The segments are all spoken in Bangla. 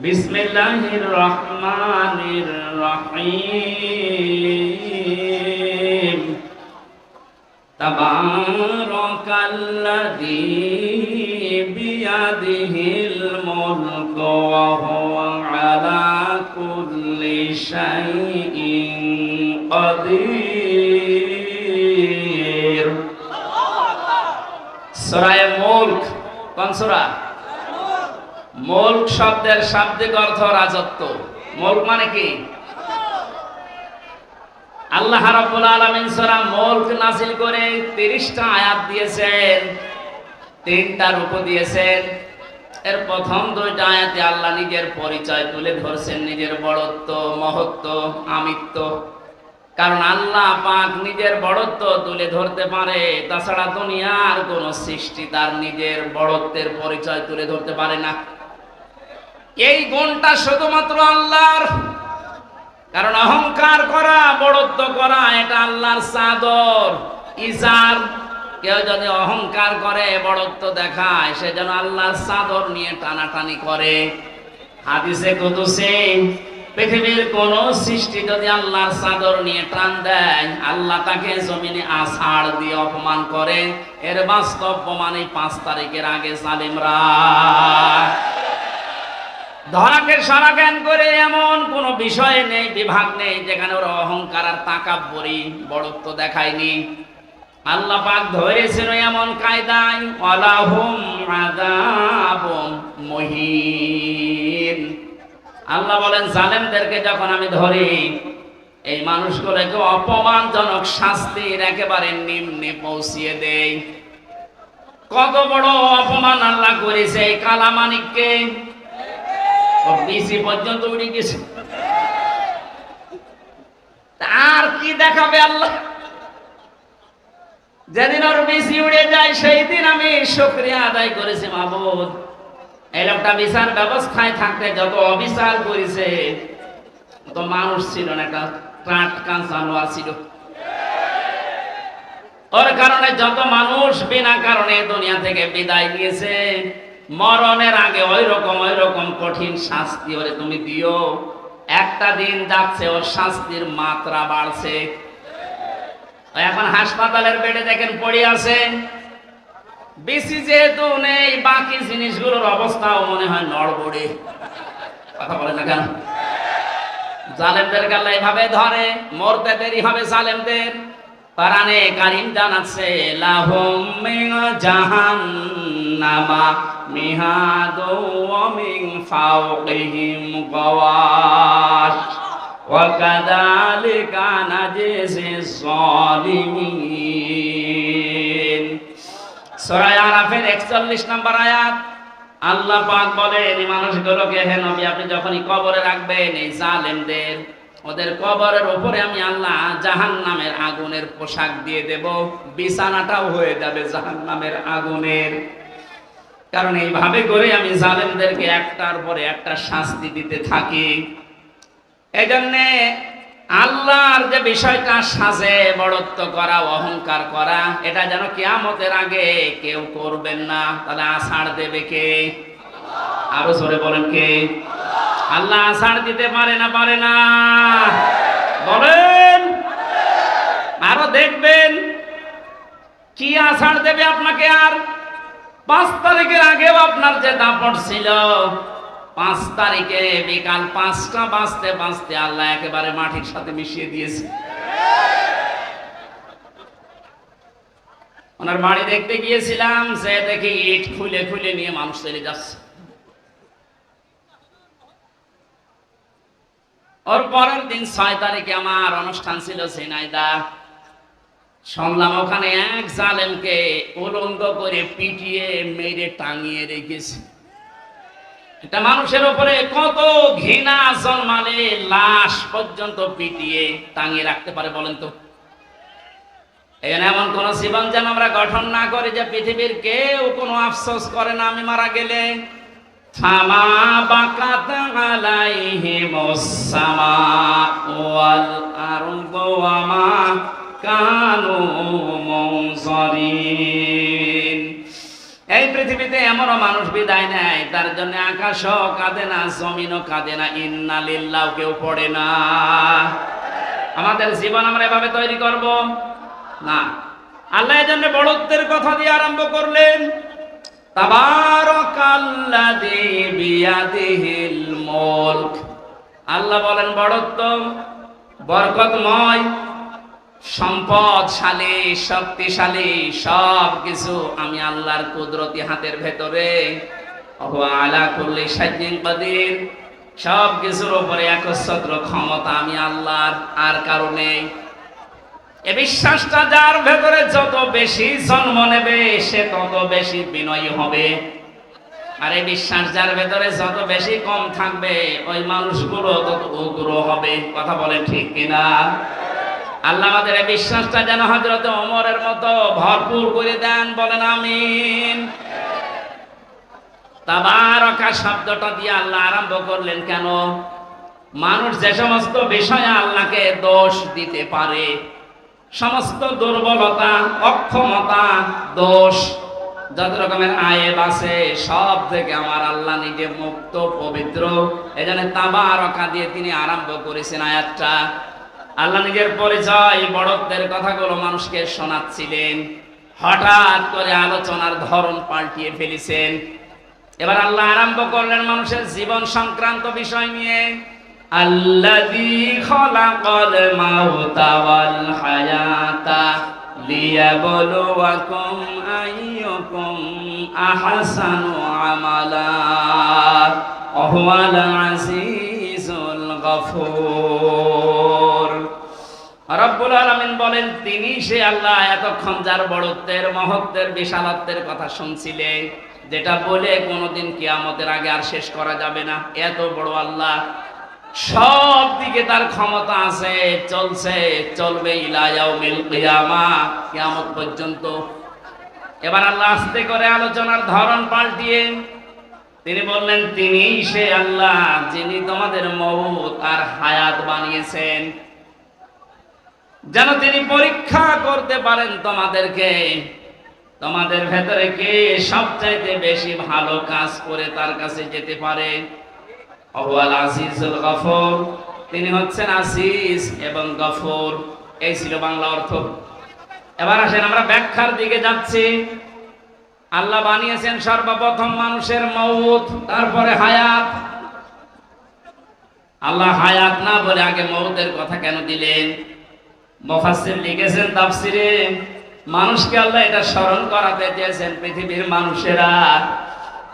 বিসমিল্লাহির রহমানির রহিম। তাবারাকাল্লাযী বিয়াদিহিল মুলকু ওয়া হুয়া আলা কুল্লি শাইইন কাদির। সূরা মুলক কোন সূরা? মুলক শব্দের শাব্দিক অর্থ রাজত্ব। মুলক মানে কি? আল্লাহ রাব্বুল আলামিন সূরা মুলক নাযিল করে 30টা আয়াত দিয়েছেন, 3টা রূপক দিয়েছেন। এর প্রথম 2টা আয়াতে আল্লাহ নিজের পরিচয় তুলে ধরছেন, নিজের বড়ত্ব, মহত্ব, আমিত্ব। কারণ আল্লাহ পাক নিজের বড়ত্ব তুলে ধরতে পারে, তাছাড়া দুনিয়ার কোন সৃষ্টি তার নিজের বড়ত্বের পরিচয় তুলে ধরতে পারে না। এই গুণটা শুধুমাত্র আল্লাহর। কারণ অহংকার করা, বড়ত্ব করা এটা আল্লাহর চাদর, ইজার। কেউ যদি অহংকার করে, বড়ত্ব দেখায়, সে যেন আল্লাহর চাদর নিয়ে টানাটানি করে। হাদিসে কুদসি পৃথিবীর কোন সৃষ্টি যদি আল্লাহর চাদর নিয়ে টান দেয়, আল্লাহ তাকে জমিনে আছাড় দিয়ে অপমান করে। এর বাস্তব প্রমাণ এই 5 তারিখের আগে জালিমরা ধরাকে সারা জ্ঞান করে এমন কোন বিষয় নেই, বিভাগ নেই যেখানে ওরা অহংকার আর তাকাব্বুরি, বড়ত্ব দেখায়নি। আল্লাহ পাক ধরেছেন এমন কায়দায়, ওয়ালাহুম আযাবুম মুহিন। আল্লাহ বলেন জালেমদেরকে যখন আমি ধরি, এই মানুষগুলোকে অপমানজনক শাস্তির একেবারে নিম্নে পৌঁছিয়ে দেই। কত বড় অপমান আল্লাহ করেছে এই কালামানিককে। বিসি পর্যন্ত উড়ে গেছে, আর কি দেখাবে আল্লাহ? যেদিন ওর বিসি উড়ে যায় সেই দিন আমি শুকরিয়া আদায় করেছি, মাবুদ এই লোকটা বিচার ব্যবস্থায় থাকতে যত অবিচার করেছে, তো মানুষ ছিল না, একটা টাটকা জানোয়ার ছিল। ওর কারণে যত মানুষ বিনা কারণে দুনিয়া থেকে বিদায় নিয়েছে, মরণের আগে ওই রকম কঠিন শাস্তি ওরে তুমি দিও। একটা দিন যাচ্ছে ওর শাস্তির মাত্রা বাড়ছে। এখন হাসপাতালের বেডে দেখেন পড়ে আছে। বেশি যেহেতু নেই, বাকি জিনিসগুলোর অবস্থাও মনে হয় নড়বড়ে। কথা বলে না কেন? জালেমদের গাল্লা এভাবে ধরে, মরতে দেরি হবে জালেমদের। কোরআনে কারীম জানাচ্ছে, লাহুম মিন জাহান্নামা মিহাদু ওয়া মিন ফাওকিহিম গাওয়াশ ওয়া কাযালিকা নাজিসিস যালিমিন। সূরা আরাফের 41 নম্বর আয়াত। আল্লাহ পাক বলেন এই মানুষগুলোকে, হে নবী আপনি যখনই কবরে রাখবেন এই জালেমদের, ওদের কবরের উপরে আমি আল্লাহ জাহান্নামের আগুনের পোশাক দিয়ে দেব, বিছানাটাও হয়ে যাবে জাহান্নামের আগুনের। কারণ এইভাবে করে আমি জালেমদেরকে একটার পরে একটা শাস্তি দিতে থাকি। এই জন্যে আল্লাহর যে বিষয়টা সাজে, বড়ত্ব করা, অহংকার করা, এটা যেন কিয়ামতের আগে কেউ করবেন না। তাহলে আছাড় দেবে কে? আরো জোরে বলেন কে? আল্লাহ আছাড় দিতে পারে না? পারে না? বলেন। আরো দেখবেন কি আছাড় দেবে আপনাকে। আর 5 তারিখের আগেও আপনার যে দাপট ছিল, 5 তারিখে বিকাল 5টা বাজতে বাজতে আল্লাহ একেবারে মাটির সাথে মিশিয়ে দিয়েছে। ওনার বাড়ি দেখতে গিয়েছিলাম, সে দেখি ইট খুলে খুলে নিয়ে মানুষ চলে যাচ্ছে। ওর পরের দিন 6 তারিখে আমার অনুষ্ঠান ছিল ঝিনাইদহ। শুনলাম ওখানে এক জালেমকে উলঙ্গ করে পিটিয়ে মেরে টাঙিয়ে রেখেছে। এটা মানুষের উপরে কত ঘৃণা জন্মালে লাশ পর্যন্ত পিটিয়ে টাঙিয়ে রাখতে পারে বলেন তো? এমন কোন জীবন যেন আমরা গঠন না করি যে পৃথিবীর কেউ কোনো আফসোস করে না আমি মারা গেলে। ফামা বাকাত আলাইহিমুস সামাউ ওয়াল আরদু ওয়া মা কানু মুনজারিন। এই পৃথিবীতে এমনও মানুষ বিদায় নেয় তার জন্য আকাশও কাঁদে না, জমিনও কাঁদে না, ইন্না লিল্লাহ কেউ পড়ে না। আমাদের জীবন আমরা এভাবে তৈরি করব না। আল্লাহ এজন্য বড়ত্বের কথা দিয়ে আরম্ভ করলেন, তাবারাকাল্লাযী বিয়াদিহিল মুলক। আল্লাহ বলেন বড়ত্ব, বরকতময়, সম্পদশালী, শক্তিশালী সব কিছু আমি আল্লাহর কুদরতি হাতের ভেতরে। ওয়া আলা কুল্লি শাইইন কাদির, সব কিছুর উপরে একচ্ছত্র ক্ষমতা আমি আল্লাহর, আর কারণে এ বিশ্বাসটা যার ভেতরে যত বেশি জন্ম নেবে সে তত বেশি বিনয়ী হবে। আর এই বিশ্বাস যার ভেতরে যত বেশি কম থাকবে ওই মানুষগুলো তত উগ্র হবে। কথা বলেন ঠিক কিনা? আল্লাহ আমাদের এই বিশ্বাসটা যেন হযরত ওমরের মতো ভরপুর করে দেন, বলেন আমিন। তাবারাকা শব্দটা দিয়ে আল্লাহ আরম্ভ করলেন কেন? মানুষ যে সমস্ত বিষয়ে আল্লাহকে দোষ দিতে পারে, সমস্ত দুর্বলতা, অক্ষমতা, দোষ, যত রকমের আয়েব আছে সব থেকে আমার আল্লাহ নিজে মুক্ত, পবিত্র। এজন্য তাবারাকা দিয়ে তিনি আরম্ভ করেছেন আয়াতটা। আল্লাহ নিজের পরিচয়, বড়ত্বের কথাগুলো মানুষকে শোনাচ্ছিলেন, হঠাৎ করে আলোচনার ধরন পাল্টিয়ে ফেলেছেন। এবার আল্লাহ আরম্ভ করলেন মানুষের জীবন সংক্রান্ত বিষয় নিয়ে। আল্লাযী খালাকাল মাউতা ওয়াল হায়াতা লিয়াবলুয়াকুম আইয়ুকুম আহসানু আমালা ওয়া হুয়াল আজিজুল গফুর। রব্বুল আলামিন বলেন তিনি সে আল্লাহ এতক্ষণ যার বড়ত্বের, মহত্বের, বিশালত্বের কথা শুনছিলেন, যেটা বলে কোনোদিন কিয়ামতের আগে আর শেষ করা যাবে না। এত বড় আল্লাহ, সব দিকে তার ক্ষমতা আছে, চলছে, চলবে ইলা ইয়াউমিল কিয়ামা, কিয়ামত পর্যন্ত। এবার আল্লাহ আস্তে করে আলোচনার ধরন পাল্টিয়ে তিনি বললেন তিনি সে আল্লাহ যিনি তোমাদের মউত আর হায়াত বানিয়েছেন, যেন তিনি পরীক্ষা করতে পারেন তোমাদেরকে, তোমাদের ভেতরে কে সবচাইতে বেশি ভালো কাজ করে তার কাছে যেতে পারে। ওয়াল আজিজুল গফুর, তিনি হচ্ছেন আজিজ এবং গফুর। এই ছিল বাংলা অর্থ। এবার আসেন আমরা ব্যাখ্যার দিকে যাচ্ছি। আল্লাহ বানিয়েছেন সর্বপ্রথম মানুষের মউত, তারপরে হায়াত। আল্লাহ হায়াত না বলে আগে মউতের কথা কেন দিলেন? মুফাসসির লিখেছেন তাফসিরে, মানুষকে আল্লাহ এটা স্মরণ করাতে চেয়েছেন, পৃথিবীর মানুষেরা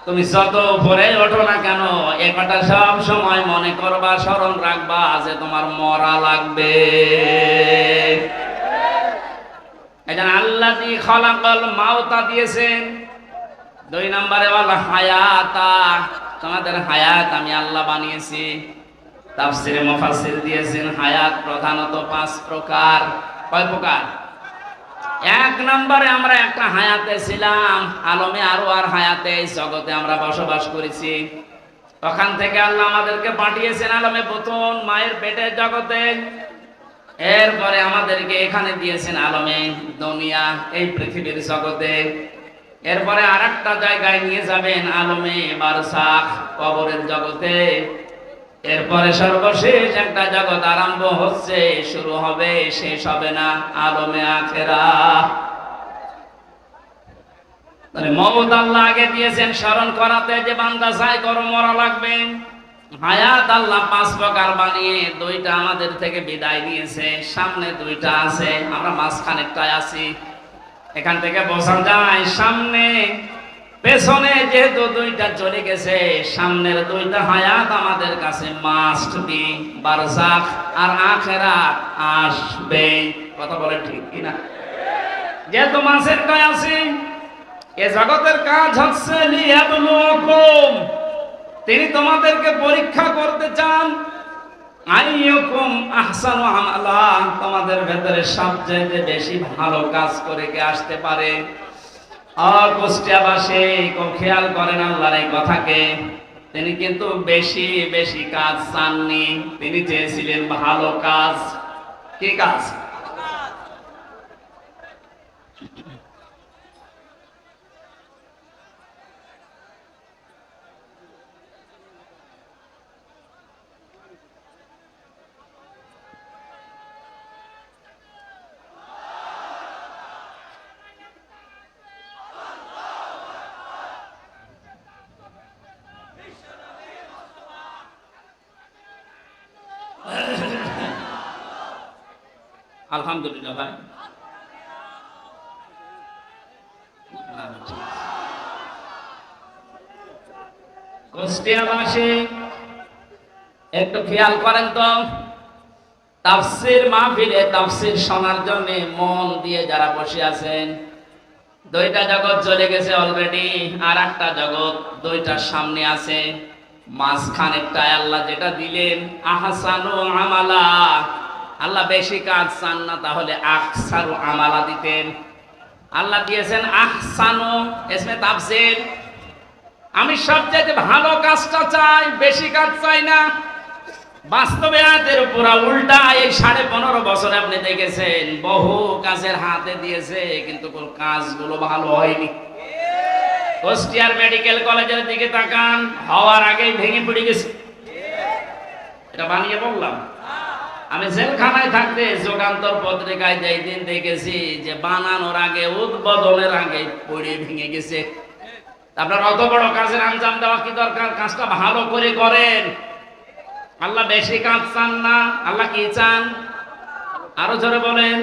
তুমি যত উপরে ওঠো না কেন এ কথা সব সময় মনে করবা, স্মরণ রাখবা যে তোমার মরা লাগবে। এজন্য আল্লাযী খালাকাল মাউতা দিয়েছেন। 2 নম্বরে বলা হায়াতা, তোমাদের হায়াত আমি আল্লাহ বানিয়েছি। তাফসিরে মুফাসসির দিয়েছেন হায়াত প্রধানত 5 প্রকার। কয় প্রকার? 1 নম্বরে আমরা একটা হায়াতে ছিলাম, আলমে আরওয়ার হায়াতে, এই জগতে আমরা বসবাস করেছি। ওখান থেকে আল্লাহ আমাদেরকে পাঠিয়েছেন আলমে বুতুন, মায়ের পেটের জগতে। এরপরে আমাদেরকে এখানে দিয়েছেন আলমে দুনিয়া, এই পৃথিবীর জগতে। এরপরে আরেকটা জায়গায় নিয়ে যাবেন আলমে বারজাখ, কবরের জগতে। এরপরে সর্বশেষ একটা জগৎ আরম্ভ হচ্ছে, শুরু হবে, শেষ হবে না, আলমে আখিরাত। তাহলে মওত আল্লাহ আগে দিয়েছেন স্মরণ করাতে যে বান্দা যাই করো মরা লাগবে। হায়াত আল্লাহ 5 প্রকার বানিয়ে 2টা আমাদের থেকে বিদায় নিয়েছে, সামনে 2টা আছে, আমরা মাঝখানেরটায় আছি। এখান থেকে বোঝা যায় সামনে পেছনে যেহেতু 2টা চলে গেছে, সামনের 2টা হায়াত আমাদের কাছে মাস্ট বি, বারজাখ আর আখিরাত আসবে। কথা বলে ঠিক কিনা? যেহেতু মাঝেরটায় আছি, এ জগতের কাজ হচ্ছে লিয়াবলুকুম, তিনি তোমাদেরকে পরীক্ষা করতে চান। আইয়ুকুম আহসানু আমালা, তোমাদের ভেতরে সবচেয়ে বেশি ভালো কাজ করে কে আসতে পারে। কুষ্টিয়াবাসী খুব খেয়াল করেন আল্লাহর এই কথাকে। তিনি কিন্তু বেশি বেশি কাজ চাননি, তিনি চেয়েছিলেন ভালো কাজ। কি কাজ? আলহামদুলিল্লাহ ভাই। কুষ্টিয়াবাসী একটু খেয়াল করেন তো, তাফসীর মাহফিলে তাফসীর শোনার জন্য মন দিয়ে যারা বসে আছেন, দুইটা জগৎ চলে গেছে অলরেডি, আর একটা জগৎ দুইটার সামনে আছে। মাঝখানেরটা আল্লাহ যেটা দিলেন আহসানু আমালা, আল্লাহ বেশি কাজ চান না, তাহলে আকসারু আমালা দিতেন। আল্লাহ দিয়েছেন আহসানু, ইসমে তাফসীর। আমি সবচেয়ে ভালো কাজটা চাই, বেশি কাজ চাই না। বাস্তবে আয়াতের পুরা উল্টা। এই 15.5 বছরে আপনি দেখেছেন বহু কাজের হাতে দিয়েছে, কিন্তু কোন কাজগুলো ভালো হয়নি। কুষ্টিয়ার মেডিকেল কলেজের দিকে তাকান, হওয়ার আগেই ভেঙে পড়ে গেছে। এটা বানিয়ে বললাম? আমি জেলখানায় থাকতে যুগান্তর পত্রিকায় যেই দিন দেখেছি যে বানানোর আগে, উদ্বোধনের আগে পড়ে ভেঙে গেছে। আপনার অত বড় কাজের আঞ্জাম দেওয়া কি দরকার? কাজটা ভালো করে করেন। আল্লাহ বেশি কাজ চান না, আল্লাহ কি চান? আরো জোরে বলেন।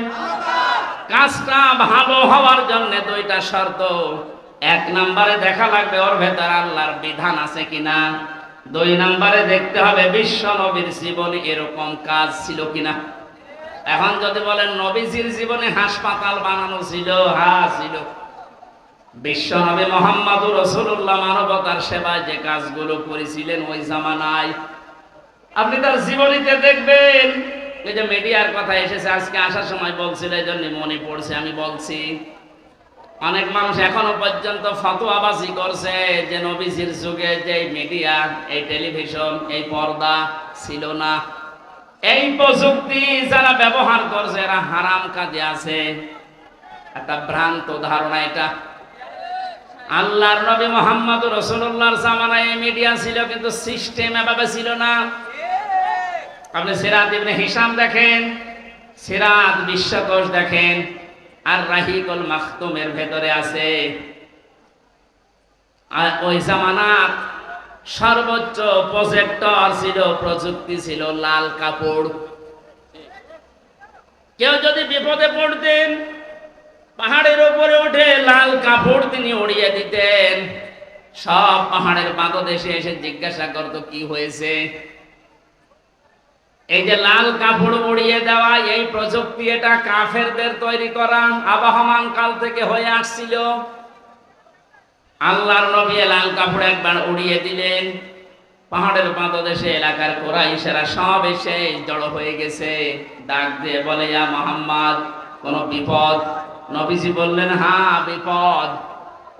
কাজটা ভালো হওয়ার জন্য দুইটা শর্ত। 1 নম্বরে দেখা লাগবে ওর ভেতর আল্লাহর বিধান আছে কিনা। 2 নম্বরে দেখতে হবে বিশ্ব নবীর জীবনে এরকম কাজ ছিল কিনা। এখন যদি বলেন নবীজির জীবনে হাসপাতাল বানানো ছিল, হ্যাঁ ছিল। বিশ্ব নবী মুহাম্মদুর রাসূলুল্লাহ মানবতার সেবায় যে কাজগুলো করেছিলেন ওই জামানায়, আপনি তার জীবনীতে দেখবেন। এই যে মিডিয়ার কথা এসেছে আজকে আসার সময় বলছিল, এই জন্য মনে পড়ছে আমি বলছি। অনেক মানুষ এখনো পর্যন্ত ফতোয়াবাজি করছে যে নবীজির যুগে যে মিডিয়া, এই টেলিভিশন, এই পর্দা ছিল না। এই প্রযুক্তি যারা ব্যবহার করছে এরা হারাম কাজে আছে। একটা ভ্রান্ত ধারণা এটা। আল্লাহর নবী মুহাম্মদুর রাসূলুল্লাহর জামানায় মিডিয়া ছিল, কিন্তু সিস্টেম এভাবে ছিল না। আপনি সিরাত ইবনে হিশাম দেখেন, সিরাত বিশ্বকোষ দেখেন, আর রাহিকুল মাখতুমের ভেতরে আছে। আর ওই জামানার সর্বোচ্চ প্রজেক্টর ছিল, প্রযুক্তি ছিল লাল কাপড়। কেউ যদি বিপদে পড়তেন পাহাড়ের উপরে উঠে লাল কাপড় তিনি উড়িয়ে দিতেন। সব পাহাড়ের পাদদেশে এসে জিজ্ঞাসা করত কি হয়েছে। এই যে লাল কাপড় উড়িয়ে দেওয়া, এই প্রযুক্তি এটা কাফেরদের তৈরি করা, আবহমান কাল থেকে হয়ে আসছিল। আল্লাহর নবী লাল কাপড় একবার উড়িয়ে দিলেন, পাহাড়ের পাদদেশে এলাকার কুরাইশেরা সব এসে জড়ো হয়ে গেছে। ডাক দিয়ে বলে, ইয়া মুহাম্মদ, কোন বিপদ? নবীজি বললেন, হ্যাঁ বিপদ।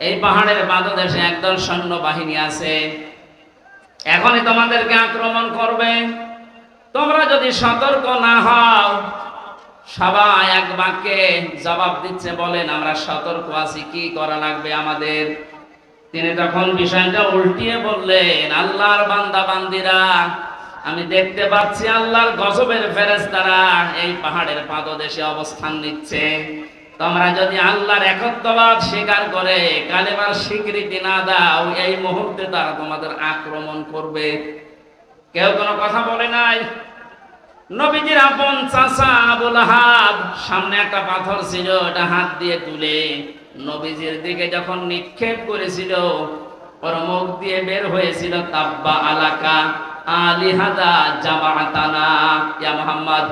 এই পাহাড়ের পাদদেশে একদল সৈন্যবাহিনী আছে, এখনই তোমাদেরকে আক্রমণ করবে। তোমরা যদি সতর্ক না হও। সবাই এক বাক্যে জবাব দিচ্ছে, বলেন আমরা সতর্ক আছি, কি করা লাগবে আমাদের? তিনি তখন বিষয়টা উল্টিয়ে বললেন, আল্লাহর বান্দা বান্দিরা, আমি দেখতে পাচ্ছি আল্লাহর গজবের ফেরেশতারা এই পাহাড়ের পাদদেশে অবস্থান নিচ্ছে। তোমরা যদি আল্লাহর একত্ববাদ স্বীকার করে কালেমার স্বীকৃতি না দাও, এই মুহূর্তে তারা তোমাদের আক্রমণ করবে। কেউ কোনো কথা বলে নাই। নবীজির আপন চাচা আবু লাহাব সামনে একটা পাথর ছিল, এটা হাত দিয়ে তুলে নবীজির দিকে যখন নিক্ষেপ করেছিল, ওর মুখ দিয়ে বের হয়েছিল, তাব্বা আলাকা আলিহাদা জামাতানা, ইয়া মুহাম্মদ,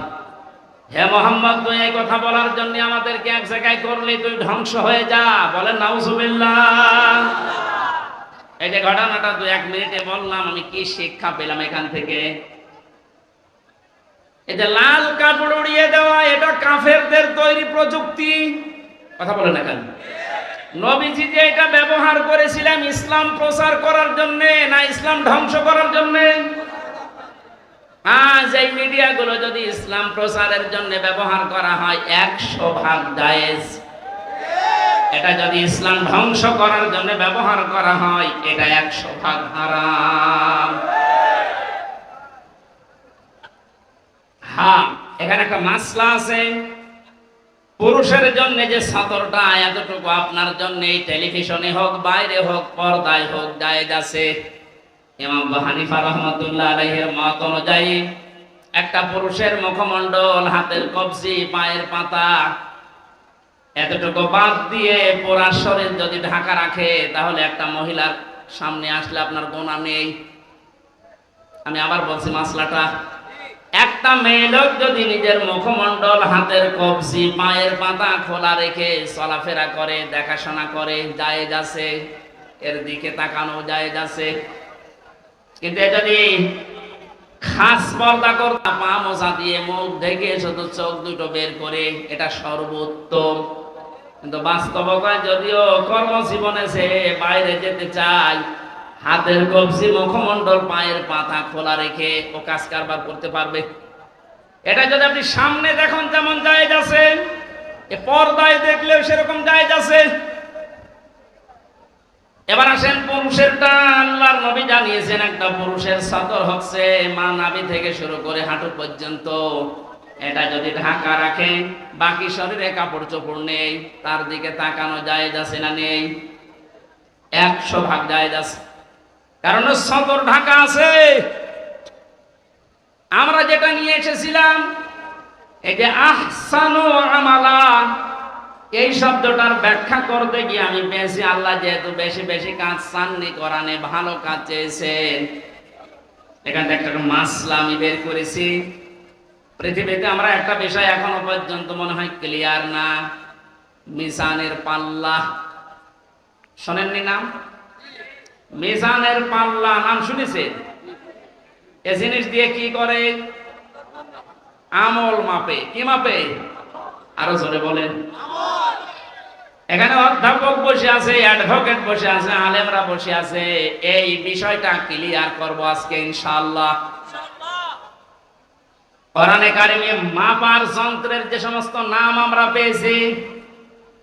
হে মুহাম্মদ, তুই এই কথা বলার জন্য আমাদেরকে এক জায়গায় করলি, তুই ধ্বংস হয়ে যা। বলেন নাউজুবিল্লাহ। এই যে ঘটনাটা 2-1 মিনিটে বললাম, আমি কি শিক্ষা পেলাম এখান থেকে? এই যে লাল কাপড় উড়িয়ে দেওয়া, এটা কাফেরদের তৈরি প্রযুক্তি। কথা বলে না কেন? নবীজি যে এটা ব্যবহার করেছিলেন ইসলাম প্রচার করার জন্য, না ইসলাম ধ্বংস করার জন্য? আজ এই মিডিয়াগুলো যদি ইসলাম প্রচারের জন্য ব্যবহার করা হয় 100% জায়েজ। এটা যদি ইসলাম ধ্বংস করার জন্য ব্যবহার করা হয়, এটা 100% হারাম। হ্যাঁ, এখানে একটা মাসলা আছে। পুরুষের জন্য যে সতরটা, এতটুকু আপনার জন্য টেলিভিশনে হোক, বাইরে হোক, পর্দায় হোক, জায়েজ আছে। ইমাম আবু হানিফা রাহমাতুল্লাহ আলাইহির মত অনুযায়ী একটা পুরুষের মুখমণ্ডল, হাতের কবজি, পায়ের পাতা এতটুকু বাদ দিয়ে পুরা শরীর যদি ঢাকা রাখে, তাহলে একটা মহিলার সামনে আসলে আপনার গুনাহ নেই। আমি আবার বলছি মাসলাটা, একটা মেয়ে লোক যদি নিজের মুখমণ্ডল, হাতের কবজি, পায়ের পাতা খোলা রেখে চলাফেরা করে, দেখাশোনা করে, জায়েজ আছে, এর দিকে তাকানো জায়েজ আছে। কিন্তু যদি খাস পর্দা করতে, পা মোছা দিয়ে মুখ ঢেকে শুধু চোখ দুটো বের করে, এটা সর্বোত্তম। কিন্তু বাস্তবতায় যদিও কর্মজীবনে সে বাইরে যেতে চায়, হাতের কবজি, মুখমণ্ডল, পায়ের পাতা খোলা রেখে ও কাজ কারবার করতে পারবে। এটা যদি আপনি সামনে দেখুন যেমন জায়েজ আছে, এ পর্দায় দেখলেও সেরকম জায়েজ আছে। এবার আসেন পুরুষেরটা। আল্লাহর নবী জানিয়েছেন একটা পুরুষের সতর হচ্ছে মা নাভি থেকে শুরু করে হাঁটু পর্যন্ত, এটা যদি ঢাকা রাখে, বাকি শরীরে কাপড় চোপড় নেই, তার দিকে তাকানো জায়েজ আছে না নেই? 100% জায়েজ আছে, কারণ সতর ঢাকা আছে। আমরা যেটা নিয়ে এসেছিলাম, এই যে আহসানু আমালা, এই শব্দটার ব্যাখ্যা করতে গিয়ে আমি পেয়েছি আল্লাহ যেহেতু বেশি বেশি কাজ চাননি, কোরআনে ভালো কাজ চেয়েছেন, এখান থেকে একটা মাসলা আমি বের করেছি। পৃথিবীতে আমরা একটা বিষয় এখনো পর্যন্ত মনে হয় ক্লিয়ার না, মিজানের পাল্লা। শোনেননি নাম? মিজানের পাল্লা নাম শুনেছেন? এ জিনিস দিয়ে কি করে? আমল মাপে। কি মাপে? আরো জোরে বলেন। এখানে অধ্যাপক বসে আছে, অ্যাডভোকেট বসে আছে, আলেমরা বসে আছে। এই বিষয়টা ক্লিয়ার করব আজকে ইনশাআল্লাহ। কোরআনে কারিমে মাপার যন্ত্রের যে সমস্ত নাম আমরা পেয়েছি,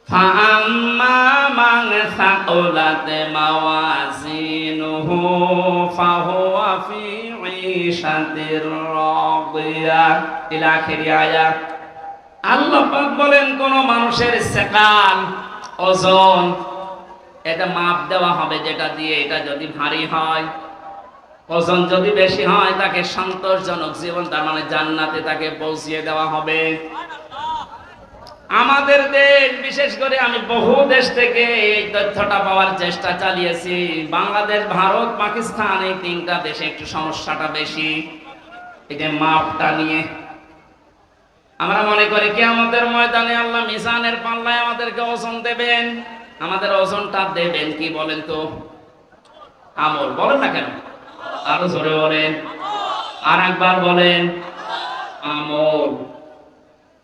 ফাআম্মা মান সাকুলাত মাওয়াজিনুহু ফাহুয়া ফি ঈশাতির রাদিয়া ইলা আখিরি আয়াত। আল্লাহ পাক বলেন কোন মানুষের সেকাল, ওজন, এটা মাপ দেওয়া হবে যেটা দিয়ে, এটা যদি ভারী হয়, ওজন যদি বেশি হয়, তাকে সন্তোষজনক জীবন, তার মানে জান্নাতে তাকে পৌঁছিয়ে দেওয়া হবে। আমাদের দেশ, বিশেষ করে আমি বহু দেশ থেকে এই তথ্যটা পাওয়ার চেষ্টা চালিয়েছি। বাংলাদেশ, ভারত, পাকিস্তান, এই তিনটা দেশে একটু সমস্যাটা বেশি এই যে মাপটা নিয়ে। আমরা মনে করি কিয়ামতের ময়দানে আল্লাহ মিজানের পাল্লায় আমাদেরকে ওজন দেবেন। আমাদের ওজনটা দেবেন কি বলেন তো? আমল। বলেন না কেন? আরো জোরে বলেন, আর একবার বলেন। আমল।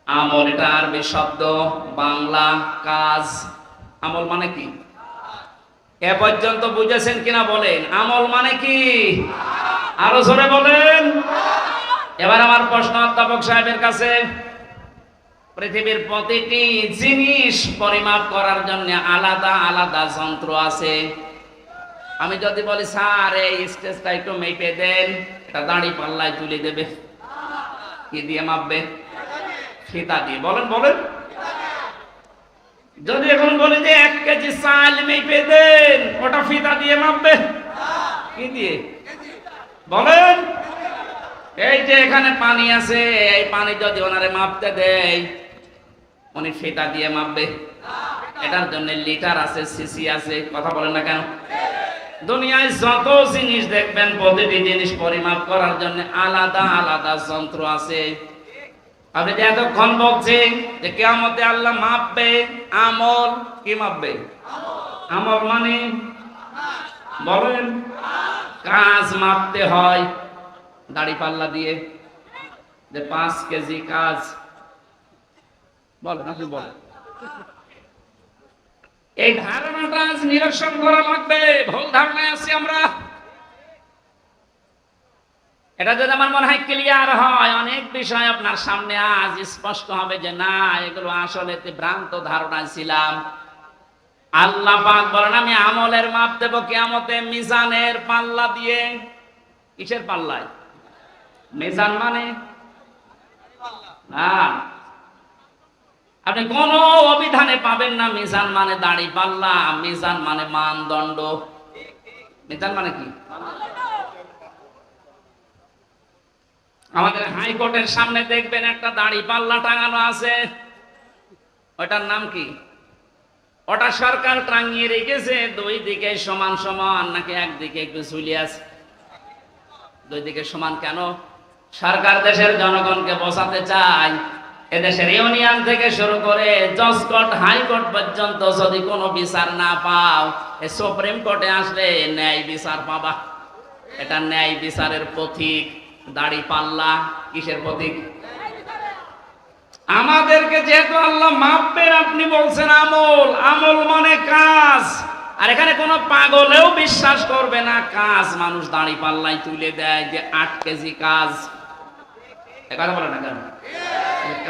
আমল এটা আরবি শব্দ, বাংলা কাজ। আমল মানে কি? এ পর্যন্ত বুঝেছেন কিনা বলেন? আমল মানে কি? আরো জোরে বলেন। এবার আমার প্রশ্ন অধ্যাপক সাহেবের কাছে, পৃথিবীর প্রতিটি জিনিস পরিমাপ করার জন্য আলাদা আলাদা যন্ত্র আছে। আমি যদি বলি স্যার এই স্টেজটা একটু মেপে দেন, এটা দাঁড়ি পাল্লায় তুলে দেবে। কি দিয়ে মাপবে? ফিতা দিয়ে। বলেন বলেন। যদি এখন বলি যে 1 কেজি চাল মেপে দেন, ওটা ফিতা দিয়ে মাপবে? কি দিয়ে? বলেন। এই যে এখানে পানি আছে, এই পানি যদি ওনারে মাপতে দেয়, উনি ফিতা দিয়ে মাপবে? এটার জন্য লিটার আছে, সিসি আছে। কথা বলেন না কেন? দুনিয়ায় যত জিনিস দেখবেন, প্রতিটি জিনিস পরিমাপ করার জন্য আলাদা আলাদা যন্ত্র আছে। আপনি যে এতক্ষণ বলছেন যে কিয়ামতে আল্লাহ মাপবে, আমল কি মাপবে? আমল মানে বলেন, কাজ মাপতে হয় দাড়ি পাল্লা দিয়ে, যে 5 কেজি কাজ। বলেন, আপনি বলেন। এই ধারণাটা আজ নিরসন করা লাগবে। ভুল ধারণায় আছি আমরা। এটা যদি আমার মনে হয় ক্লিয়ার হয়, অনেক বিষয় আপনার সামনে আজ স্পষ্ট হবে যে না, এগুলো আসলে ভ্রান্ত ধারণা ছিলাম। আল্লাহ পাক বলেন আমি আমলের মাপ দেব কিয়ামতে মিজানের পাল্লা দিয়ে। কিসের পাল্লায়? মিজান মানে না, আপনি কোন অভিধানে পাবেন না মিজান মানে দাড়ি পাল্লা। মিজান মানে মানদণ্ড। মিজান মানে কি? আমাদের হাইকোর্টের সামনে দেখবেন একটা দাড়ি পাল্লা টাঙানো আছে, ওটার নাম কি? ওটা সরকার টাঙিয়ে রেখেছে দুই দিকে সমান সমান, নাকি একদিকে একটু ঝুলিয়ে আছে? দুই দিকে সমান কেন? সরকার দেশের জনগণকে বোঝাতে চায় এদেশের ইউনিয়ন থেকে শুরু করে জজ কোর্ট, হাইকোর্ট পর্যন্ত যদি কোনো বিচার না পাও, এই সুপ্রিম কোর্টে আসলে ন্যায় বিচার পাবা। এটা ন্যায় বিচারের প্রতীক। দাড়ি পাল্লা কিসের প্রতীক? আমাদেরকে যেহেতু আল্লাহ মাপবেন, আপনি বলছেন আমল, আমল মানে কাজ। আর এখানে কোনো পাগলেও বিশ্বাস করবে না কাজ মানুষ দাড়ি পাল্লাই তুলে দেয় যে 8 কেজি কাজ। এ কথা বলে না কেন?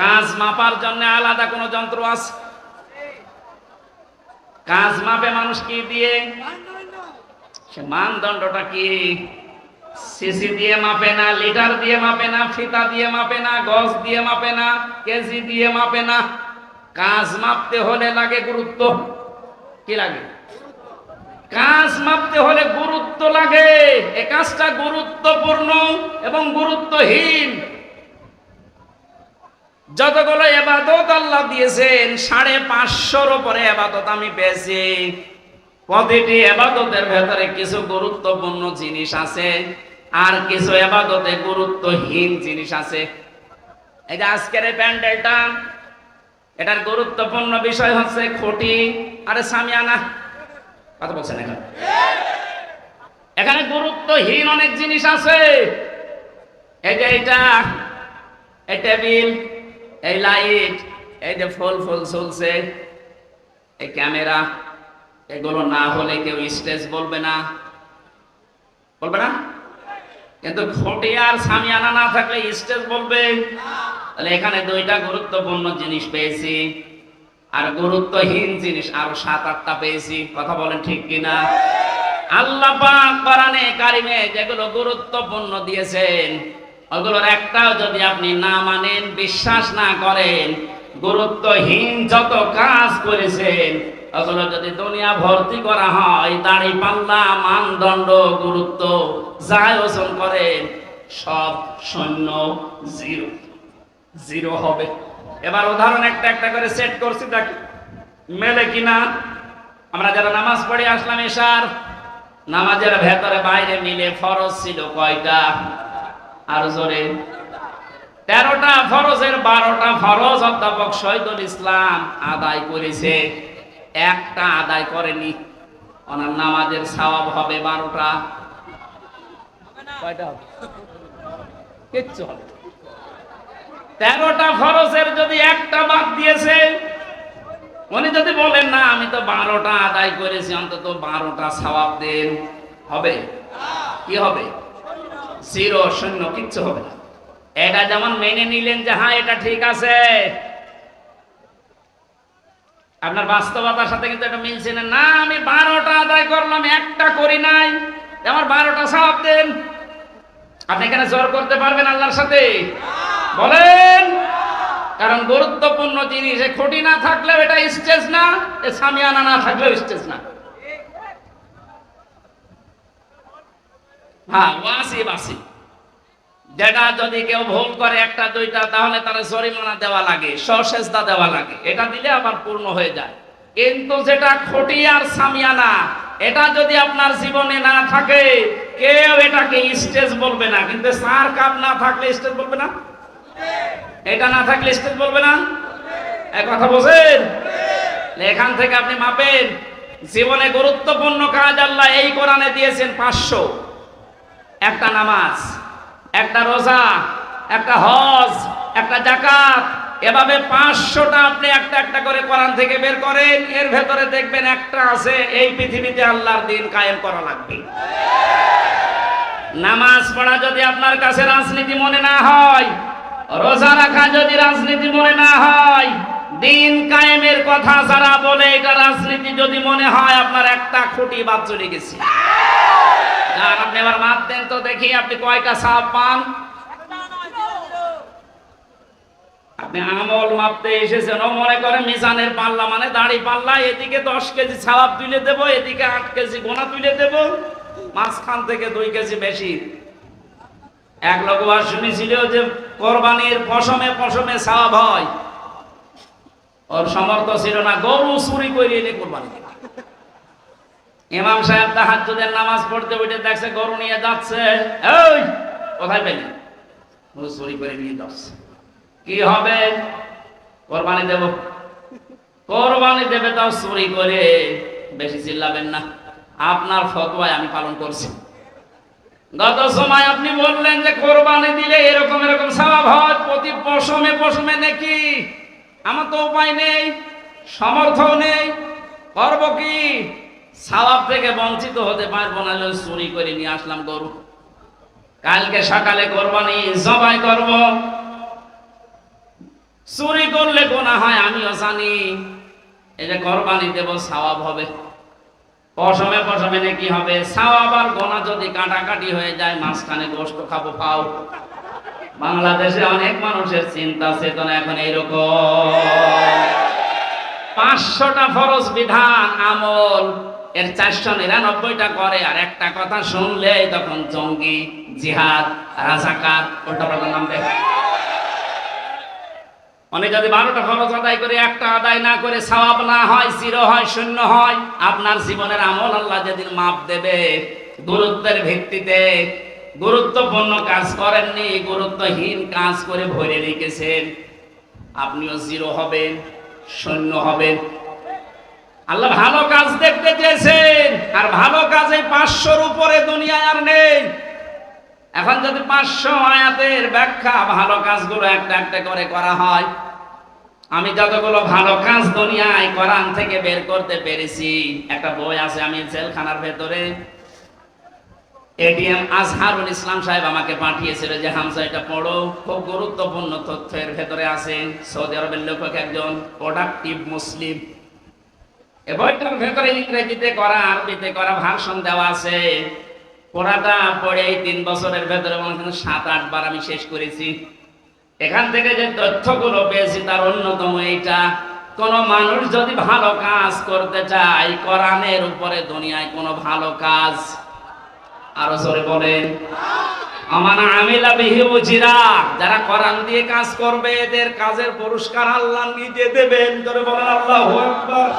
কাজ মাপার জন্য আলাদা কোনো যন্ত্র আছে? কাজ মাপে মানুষ কি দিয়ে? সে মানদণ্ডটা কি? সিসি দিয়ে মাপে না, লিটার দিয়ে মাপে না, ফিতা দিয়ে মাপে না, গজ দিয়ে মাপে না, কেজি দিয়ে মাপে না। কাজ মাপতে হলে লাগে গুরুত্ব। কি লাগে? কাজ মাপতে হলে গুরুত্ব লাগে। এই কাজটা গুরুত্বপূর্ণ এবং গুরুত্বহীন। যতগুলো ইবাদত আল্লাহ দিয়েছেন, 550-র উপরে ইবাদত আমি পেয়েছি। প্রতিটি ইবাদতের ভেতরে কিছু গুরুত্বপূর্ণ জিনিস আছে, আর কিছু ইবাদতে গুরুত্বহীন জিনিস আছে। এই যে আজকের এই প্যান্ডেলটা, এটার গুরুত্বপূর্ণ বিষয় হচ্ছে খুঁটি আরে সামিয়ানা। কথা বলছেন এখানে? এখানে গুরুত্বহীন অনেক জিনিস আছে। এই যে এইটা, এই টেবিল, এই লাইট, এই যে ফুল ফুল চলছে, এই ক্যামেরা, এগুলো না হলে কেউ স্টেজ বলবে না, বলবে না? কিন্তু খুঁটি আর সামিয়ানা না থাকলে স্টেজ বলবে। তাহলে এখানে দুইটা গুরুত্বপূর্ণ জিনিস পেয়েছি, আর গুরুত্বহীন জিনিস আরো 7-8টা পেয়েছি। কথা বলেন ঠিক কিনা? আল্লাহ পাক কোরআনে কারিমে যেগুলো গুরুত্বপূর্ণ দিয়েছেন, ওগুলোর একটাও যদি আপনি না মানেন, বিশ্বাস না করেন, গুরুত্বহীন যত কাজ করেছেন ওগুলো যদি দুনিয়া ভর্তি করা হয়, দাড়ি পাল্লা, মানদণ্ড, গুরুত্ব যাই ওজন করেন, সব শূন্য, জিরো জিরো হবে। এবার উদাহরণ একটা একটা করে সেট করছি, দেখি মেলে কিনা। আমরা যারা নামাজ পড়ে আসলাম এশার, নামাজের ভেতরে বাইরে মিলে ফরজ ছিল কয়টা? আর জোরে 13টা ফরজের 12টা ফরজ অধ্যাপক শহীদুল ইসলাম আদায় করেছে, একটা আদায় করেনি। ওনার নামাজের সওয়াব হবে 12টা। কয়টা হবে? কিচ্ছু হবে। 13টা ফরজের যদি একটা বাদ দিয়েছে, উনি যদি বলেন না আমি তো 12টা আদায় করেছি, অন্তত 12টা সওয়াব দেন, হবে? কি হবে? জিরো, শূন্য, কিচ্ছু হবে না। এটা যেমন মেনে নিলেন যে হ্যাঁ এটা ঠিক আছে, আপনার বাস্তবতার সাথে কিন্তু এটা মিলছে না। না, আমি 12টা আদায় করলাম, একটা করি নাই, আমার 12টা সওয়াব দেন। আপনি এখানে জোর করতে পারবেন আল্লাহর সাথে? বলেন। কারণ গুরুত্বপূর্ণ জিনিস, এই খুঁটি না থাকলেও এটা স্টেজ না, এই সামিয়ানা না থাকলেও স্টেজ না। হ্যাঁ, ওয়াসিব আছে, যেটা যদি কেউ ভুল করে 1টা 2টা, তাহলে তারা জরিমানা দেওয়া লাগে, সসেজদা দেওয়া লাগে, এটা দিলে আবার পূর্ণ হয়ে যায়। কিন্তু যেটা খুঁটি আর সামিয়ানা, এটা যদি আপনার জীবনে না থাকে, কেউ এটাকে স্টেজ বলবে না। কিন্তু সার কাপ না থাকলে স্টেজ বলবে না, এটা না থাকলে স্টেজ বলবে না। এক কথা বলছেন? এখান থেকে আপনি মাপেন। জীবনে গুরুত্বপূর্ণ কাজ আল্লাহ এই কোরআনে দিয়েছেন 500। একটা নামাজ, একটা রোজা, একটা হজ, একটা যাকাত, এভাবে 500টা আপনি একটা একটা করে কোরআন থেকে বের করেন। এর ভেতরে দেখবেন একটা আছে, এই পৃথিবীতে আল্লাহর দ্বীন কায়েম করা লাগবে। নামাজ পড়া যদি আপনার কাছে রাজনীতি মনে না হয়, রোজা রাখা যদি রাজনীতি মনে না হয়, দ্বীন কায়েমের কথা যারা বলে এটা রাজনীতি যদি মনে হয়, আপনার একটা খুঁটি বাদ চলে গেছে। আর আপনি এবার মাপ দেন তো দেখি, আপনি কয়টা সওয়াব পান? আপনি আমল মাপতে এসেছেন, ও মনে করেন মিজানের পাল্লা মানে দাড়ি পাল্লা, এদিকে 10 কেজি সওয়াব তুলে দেবো, এদিকে 8 কেজি গোনা তুলে দেবো, মাঝখান থেকে 2 কেজি বেশি। এক লোক শুনেছিল যে কোরবানির পশমে পশমে সওয়াব হয়, ওর সমর্থ ছিল না, গরু চুরি করে এনে কোরবানি দিবে। ইমাম সাহেব তাহাজ্জুদের নামাজ পড়তে উঠে দেখছে গরু নিয়ে যাচ্ছে, এই কোথায় পেলি? ও চুরি করে নিয়ে যাচ্ছে। কি হবে? কোরবানি দেব। কোরবানি দেবে তাও চুরি করে। বেশি চিল্লাবেন না, আপনার ফতোয়ায় আমি পালন করছি। গত সময় আপনি বললেন যে কোরবানি দিলে এরকম এরকম সওয়াব হয়, প্রতি পশমে পশমে নাকি। আমার তো উপায় নেই, সামর্থ্য নেই, করব কি? সওয়াব থেকে বঞ্চিত হতে পারবো না, চুরি করে নিয়ে আসলাম গরু। কালকে সকালে কোরবানি জবাই করব। চুরি করলে গুনাহ হয় আমিও জানি, এই যে কোরবানি দেব সওয়াব হবে, পশমে পশমে নাকি হবে। সওয়াব আর গুনাহ যদি কাটাকাটি হয়ে যায়, মাঝখানে গোশত খাবো পাও। বাংলাদেশে অনেক মানুষের চিন্তা চেতনা এখন এইরকম। 500টা ফরজ বিধান আমল, এর 499টা করে, আর একটা কথা শুনলে তখন জঙ্গি, জিহাদ, রাজাকার ওটা নামবে। উনি যদি 12টা ফরজ আদায় করে একটা আদায় না করে সওয়াব না হয়, জিরো হয়, শূন্য হয়, আপনার জীবনের আমল আল্লাহ যেদিন মাপ দেবে, গুরুত্বের ভিত্তিতে গুরুত্বপূর্ণ কাজ করেননি, গুরুত্বহীন কাজ করে ভরে রেখেছেন, আপনিও জিরো হবেন, শূন্য হবেন। আল্লাহ ভালো কাজ দেখতে চেয়েছেন, আর ভালো কাজে 500-র উপরে দুনিয়ায় আর নেই। এখন যদি 500 আয়াতের ব্যাখ্যা ভালো কাজগুলো একটা একটা করে করা হয়, আমি যতগুলো ভালো কাজ দুনিয়ায় কোরআন থেকে বের করতে পেরেছি, একটা বই আছে, আমি জেলখানার ভেতরে, এটিএম আজহারুল ইসলাম সাহেব আমাকে পাঠিয়েছিল যে হামজা এটা পড়ো, খুব গুরুত্বপূর্ণ তথ্যের ভেতরে আছে। সৌদি আরবের লেখক একজন, প্রোডাক্টিভ মুসলিম। এই বইটার ভেতরে ইংরেজিতে করা, আরবিতে করা ভার্সন দেওয়া আছে। পড়াটা পড়ে 3 বছরের ভেতরে 7-8 বার আমি শেষ করেছি। এখান থেকে যে তথ্যগুলো পেয়েছি তার অন্যতম এইটা, কোন মানুষ যদি ভালো কাজ করতে চায়, কোরআনের উপরে দুনিয়ায় কোনো ভালো কাজ, আরো জোরে বলেন, আমানা আমিলা বিহি উজিরা, যারা কোরআন দিয়ে কাজ করবে এদের কাজের পুরস্কার আল্লাহ নিজে দেবেন। জোরে বলেন আল্লাহু আকবার।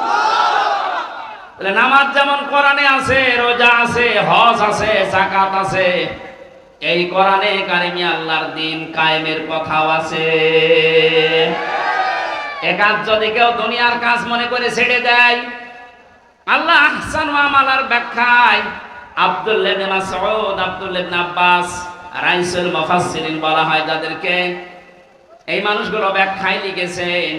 নামাজ যেমন কোরআনে আছে, রোজা আছে, হজ আছে, যাকাত আছে, এই কোরআনে কারিমে আল্লাহর দিন কায়েমের কথাও আছে। এই কাজ যদি কেউ দুনিয়ার কাজ মনে করে ছেড়ে দেয়, আল্লাহ আহসানু আমালার ব্যাখ্যায় আব্দুল্লাহ ইবনে মাসউদ, আব্দুল্লাহ ইবনে আব্বাস, রাইসুল মুফাসসিরিন বলা হয় যাদেরকে, এই মানুষগুলো ব্যাখ্যায় লিখেছেন,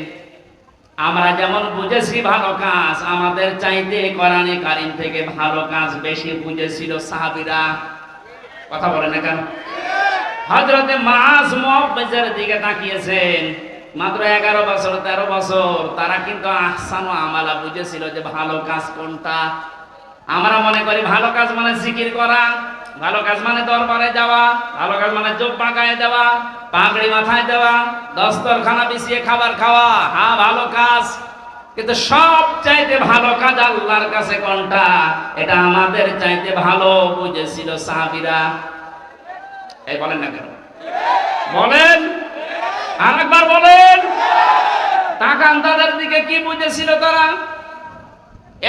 আমরা যেমন বুঝেছি ভালো কাজ, আমাদের চাইতে কোরআনে কারীম থেকে ভালো কাজ বেশি বুঝেছিল সাহাবীরা। কথা বলেন না কেন? হযরতে মুআজ মুআজ্জের দিকে তাকিয়েছেন, মাত্র 11 বছর 13 বছর, তারা কিন্তু আহসানু আমালা বুঝেছিল যে ভালো কাজ কোনটা। আমরা মনে করি ভালো কাজ মানে জিকির করা, ভালো কাজ মানে দরবারে যাওয়া, ভালো কাজ মানে জুব্বা গায়ে দেওয়া, পাগড়ি মাথায় দেওয়া, দস্তরখানা বিছিয়ে খাবার খাওয়া, হ্যাঁ ভালো কাজ। কিন্তু সব চাইতে ভালো কাজ আল্লাহর কাছে কোনটা, এটা আমাদের চাইতে ভালো বুঝেছিল সাহাবীরা। এই বলেন না কেন? বলেন, আরেকবার বলেন। তাকান তাদের দিকে, কি বুঝেছিল তারা?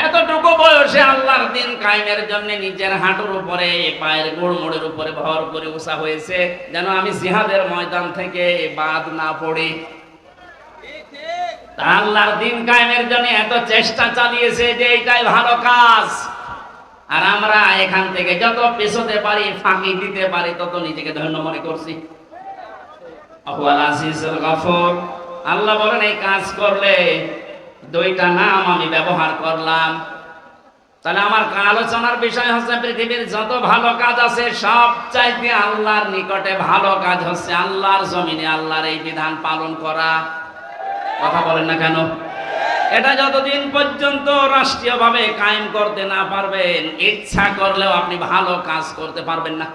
এতটুকু বয়সে আল্লাহর দিন কায়েমের জন্য নিজের হাঁটুর উপরে, পায়ের গোড়মোড়ের উপরে ভর করে উষা হয়েছে, যেন আমি জিহাদের ময়দান থেকে বাদ না পড়ি। আল্লাহর দিন কায়েমের জন্য এত চেষ্টা চালিয়েছে যে এটাই ভালো কাজ। আর আমরা এখান থেকে যত পেছোতে পারি, ফাঁকি দিতে পারি, তত নিজেকে ধন্য মনে করছি। আহুয়াল আজিজুল গফুর। আল্লাহ বলেন এই কাজ করলে 2টা নাম আমি ব্যবহার করলাম। তাহলে আমার আলোচনার বিষয় হচ্ছে পৃথিবীর যত ভালো কাজ আছে সব চাইতে আল্লাহর নিকটে ভালো কাজ হচ্ছে আল্লাহর জমিনে আল্লাহর এই বিধান পালন করা। কথা বলেন না কেন? এটা যতদিন পর্যন্ত রাষ্ট্রীয়ভাবে কায়েম করতে না পারবেন, ইচ্ছা করলেও আপনি ভালো কাজ করতে পারবেন না।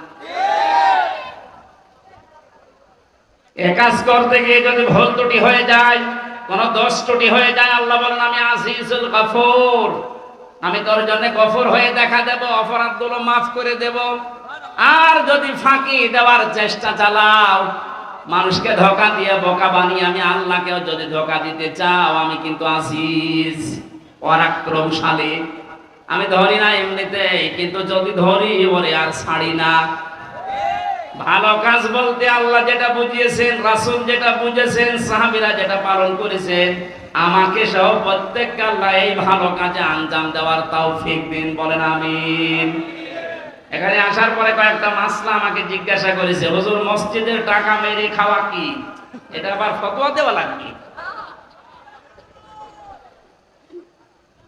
এ কাজ করতে গিয়ে যদি ভুল ত্রুটি হয়ে যায়, কোন দোষ ত্রুটি হয়ে যায়, আল্লাহ বলেন আমি আজিজুল গফুর, আমি তোর জন্য গফুর হয়ে দেখা দেব, অপরাধগুলো মাফ করে দেব। আর যদি ফাঁকি দেওয়ার চেষ্টা চালাও, মানুষকে ধোঁকা দিয়ে বোকা বানিয়ে আমি আল্লাহকেও যদি ধোঁকা দিতে চাও, আমি কিন্তু আজিজ পরাক্রমশালী। আমি ধরি না এমনিতেই, কিন্তু যদি ধরি ওরে আর ছাড়ি না। ভালো কাজ বলতে আল্লাহ যেটা বুঝিয়েছেন, রাসূল যেটা বুঝেছেন, সাহাবীরা যেটা পালন করেছেন, আমাকে সহ প্রত্যেককে আল্লাহ এই ভালো কাজে আঞ্জাম দেওয়ার তৌফিক দিন, বলেন আমিন। এখানে আসার পরে কয়েকটা মাসলা আমাকে জিজ্ঞাসা করেছে, হুজুর মসজিদের টাকা মেরে খাওয়া কি? এটা আবার ফতোয়া দেওয়া লাগবে?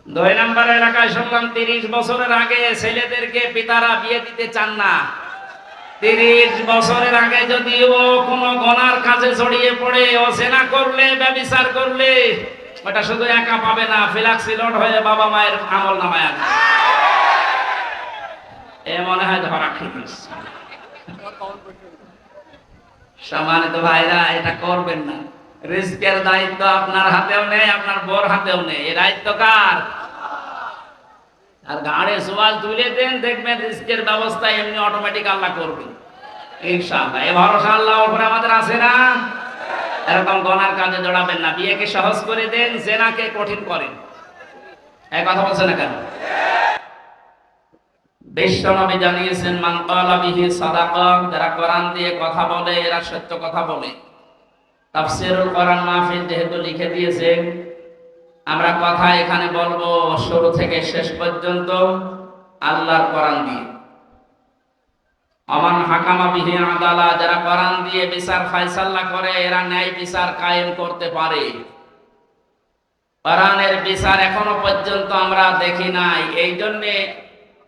2 নম্বর এলাকায় শুনলাম 30 বছরের আগে ছেলেদেরকে পিতারা বিয়ে দিতে চান না। 30 বছরের আগে যদি ও কোনো গুনার কাজে জড়িয়ে পড়ে, ও জেনা করলে, ব্যভিচার করলে, ওটা শুধু একা পাবে না, ফ্লাক্সিলোড হয়ে বাবা মায়ের আমল নামায় আসবে। এ মনে হয় ধরা খেয়েছে। সম্মানিত ভাইরা, এটা করবেন না। রিস্কের দায়িত্ব আপনার হাতেও নেই, আপনার বর হাতেও নেই। এই দায়িত্ব কার? আর গাড়ে সওয়াল তুলে দেন, দেখবেন রিস্কের ব্যবস্থা এমনি অটোমেটিক আল্লাহ করবে ইনশাআল্লাহ। এই ভরসা আল্লাহর উপরে আমাদের আছে না? এরকম গুনার কাজে জড়াবেন না। বিয়েকে সহজ করে দেন, জেনাকে কঠিন করেন। এই কথা বলছেন না কেন? বিশ্বনবী জানিয়েছেন, মান ক্বালা বিহি সাদাকা, যারা কোরআন দিয়ে কথা বলে এরা সত্য কথা বলে। তাফসীরুল কোরআন মাহফিল যেহেতু লিখে দিয়েছেন, আমরা কথা এখানে বলবো শুরু থেকে শেষ পর্যন্ত আল্লাহর কোরআন দিয়ে। আমান হাকামা বিহি আদালা, যারা কোরআন দিয়ে বিচার ফয়সালা করে এরা ন্যায় বিচার কায়েম করতে পারে। কোরআনের বিচার এখনো পর্যন্ত আমরা দেখি নাই, এই জন্য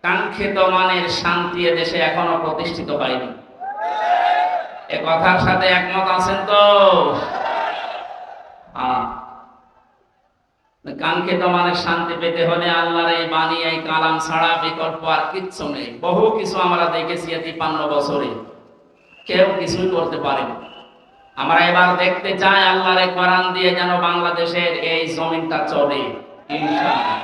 কাঙ্ক্ষিত মানের শান্তি দেশে এখনো প্রতিষ্ঠিত হয়নি। এ কথার সাথে একমত আছেন তো? কাঙ্ক্ষিত মানের শান্তি পেতে হলে আল্লাহর এই বাণী, এই কালাম ছাড়া বিকল্প আর কিচ্ছু নেই। বহু কিছু আমরা দেখেছি 53 বছরে, কেউ কিছুই করতে পারেনি। আমরা এবার দেখতে চাই আল্লাহর এই কোরআন দিয়ে যেন বাংলাদেশের এই জমিনটা চলে ইনশাআল্লাহ।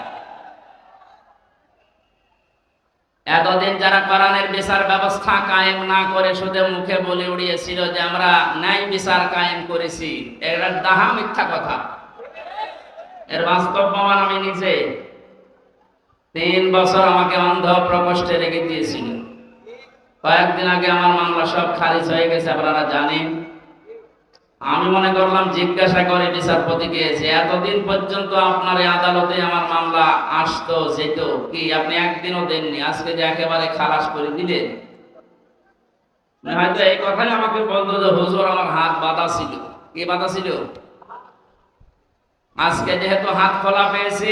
এতদিন যারা কোরআনের বিচার ব্যবস্থা কায়েম না করে শুধু মুখে বলে উড়িয়েছিল যে আমরা ন্যায় বিচার কায়েম করেছি, এর ডাহা মিথ্যা কথা। এর বাস্তব প্রমাণ আমি নিজে। 3 বছর আমাকে অন্ধ প্রকোষ্ঠে রেখে দিয়েছিল। কয়েকদিন আগে আমার মামলা সব খারিজ হয়ে গেছে, আপনারা জানেন। আমি মনে করলাম জিজ্ঞাসা করে বিচারপতিকে যে এতদিন পর্যন্ত আপনার এই আদালতে আমার মামলা আসতো যেত, কি আপনি একদিনও দেননি, আজকে যে একেবারে খালাস করে দিলেন? হয়তো এই কথাই আমাকে বলতো যে হুজুর আমার হাত বাঁধা ছিল। কি বাঁধা ছিল? আজকে যেহেতু হাত খোলা পেয়েছি,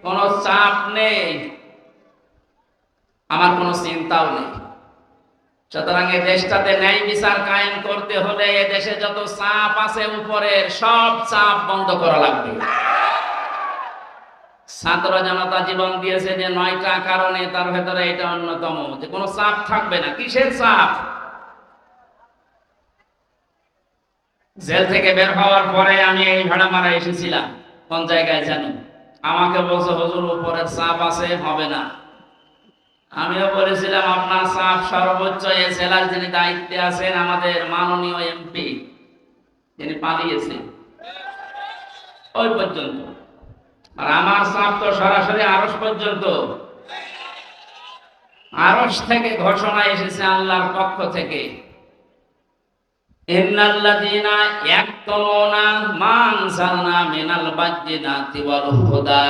কোনো চাপ নেই, আমার কোনো চিন্তাও নেই। সুতরাং এই দেশটাতে ন্যায় বিচার কায়েম করতে হলে এ দেশে যত চাপ আছে উপরের সব চাপ বন্ধ করা লাগবে। ছাত্র জনতা জীবন দিয়েছে যে 9টা কারণে, তার ভেতরে এটা অন্যতম, যে কোনো চাপ থাকবে না। কিসের চাপ? জেল থেকে বের হওয়ার পরে আমি এই ভাড়া মারা এসেছিলাম, কোন জায়গায় জানি। আমাকে বলছে হুজুর উপরের চাপ আছে, হবে না। আমিও বলেছিলাম আপনার চাপ সর্বোচ্চ এ জেলার যিনি দায়িত্বে আছেন, আমাদের মাননীয় এমপি, যিনি পালিয়েছেন, ওই পর্যন্ত। আর আমার চাপ তো সরাসরি আরশ পর্যন্ত। আরশ থেকে ঘোষণা এসেছে আল্লাহর পক্ষ থেকে, ইন্নাল্লাযীনা ইয়াকতুমুনা মা আনজালনা মিনাল বায়্যিনাতি ওয়াল হুদা